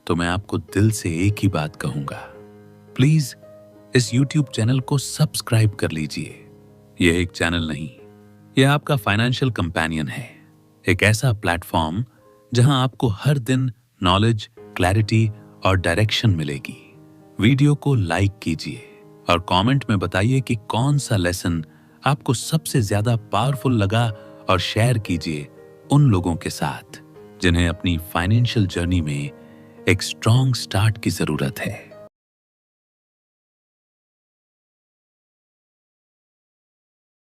तो मैं आपको दिल से एक ही बात कहूंगा, प्लीज इस YouTube चैनल को सब्सक्राइब कर लीजिए। यह एक चैनल नहीं, यह आपका फाइनेंशियल कंपेनियन है, एक ऐसा प्लेटफॉर्म जहां आपको हर दिन नॉलेज, क्लैरिटी और डायरेक्शन मिलेगी। वीडियो को लाइक कीजिए और कमेंट में बताइए कि कौन सा लेसन आपको सबसे ज्यादा पावरफुल लगा और शेयर कीजिए उन लोगों के साथ जिन्हें अपनी फाइनेंशियल जर्नी में एक स्ट्रॉन्ग स्टार्ट की जरूरत है।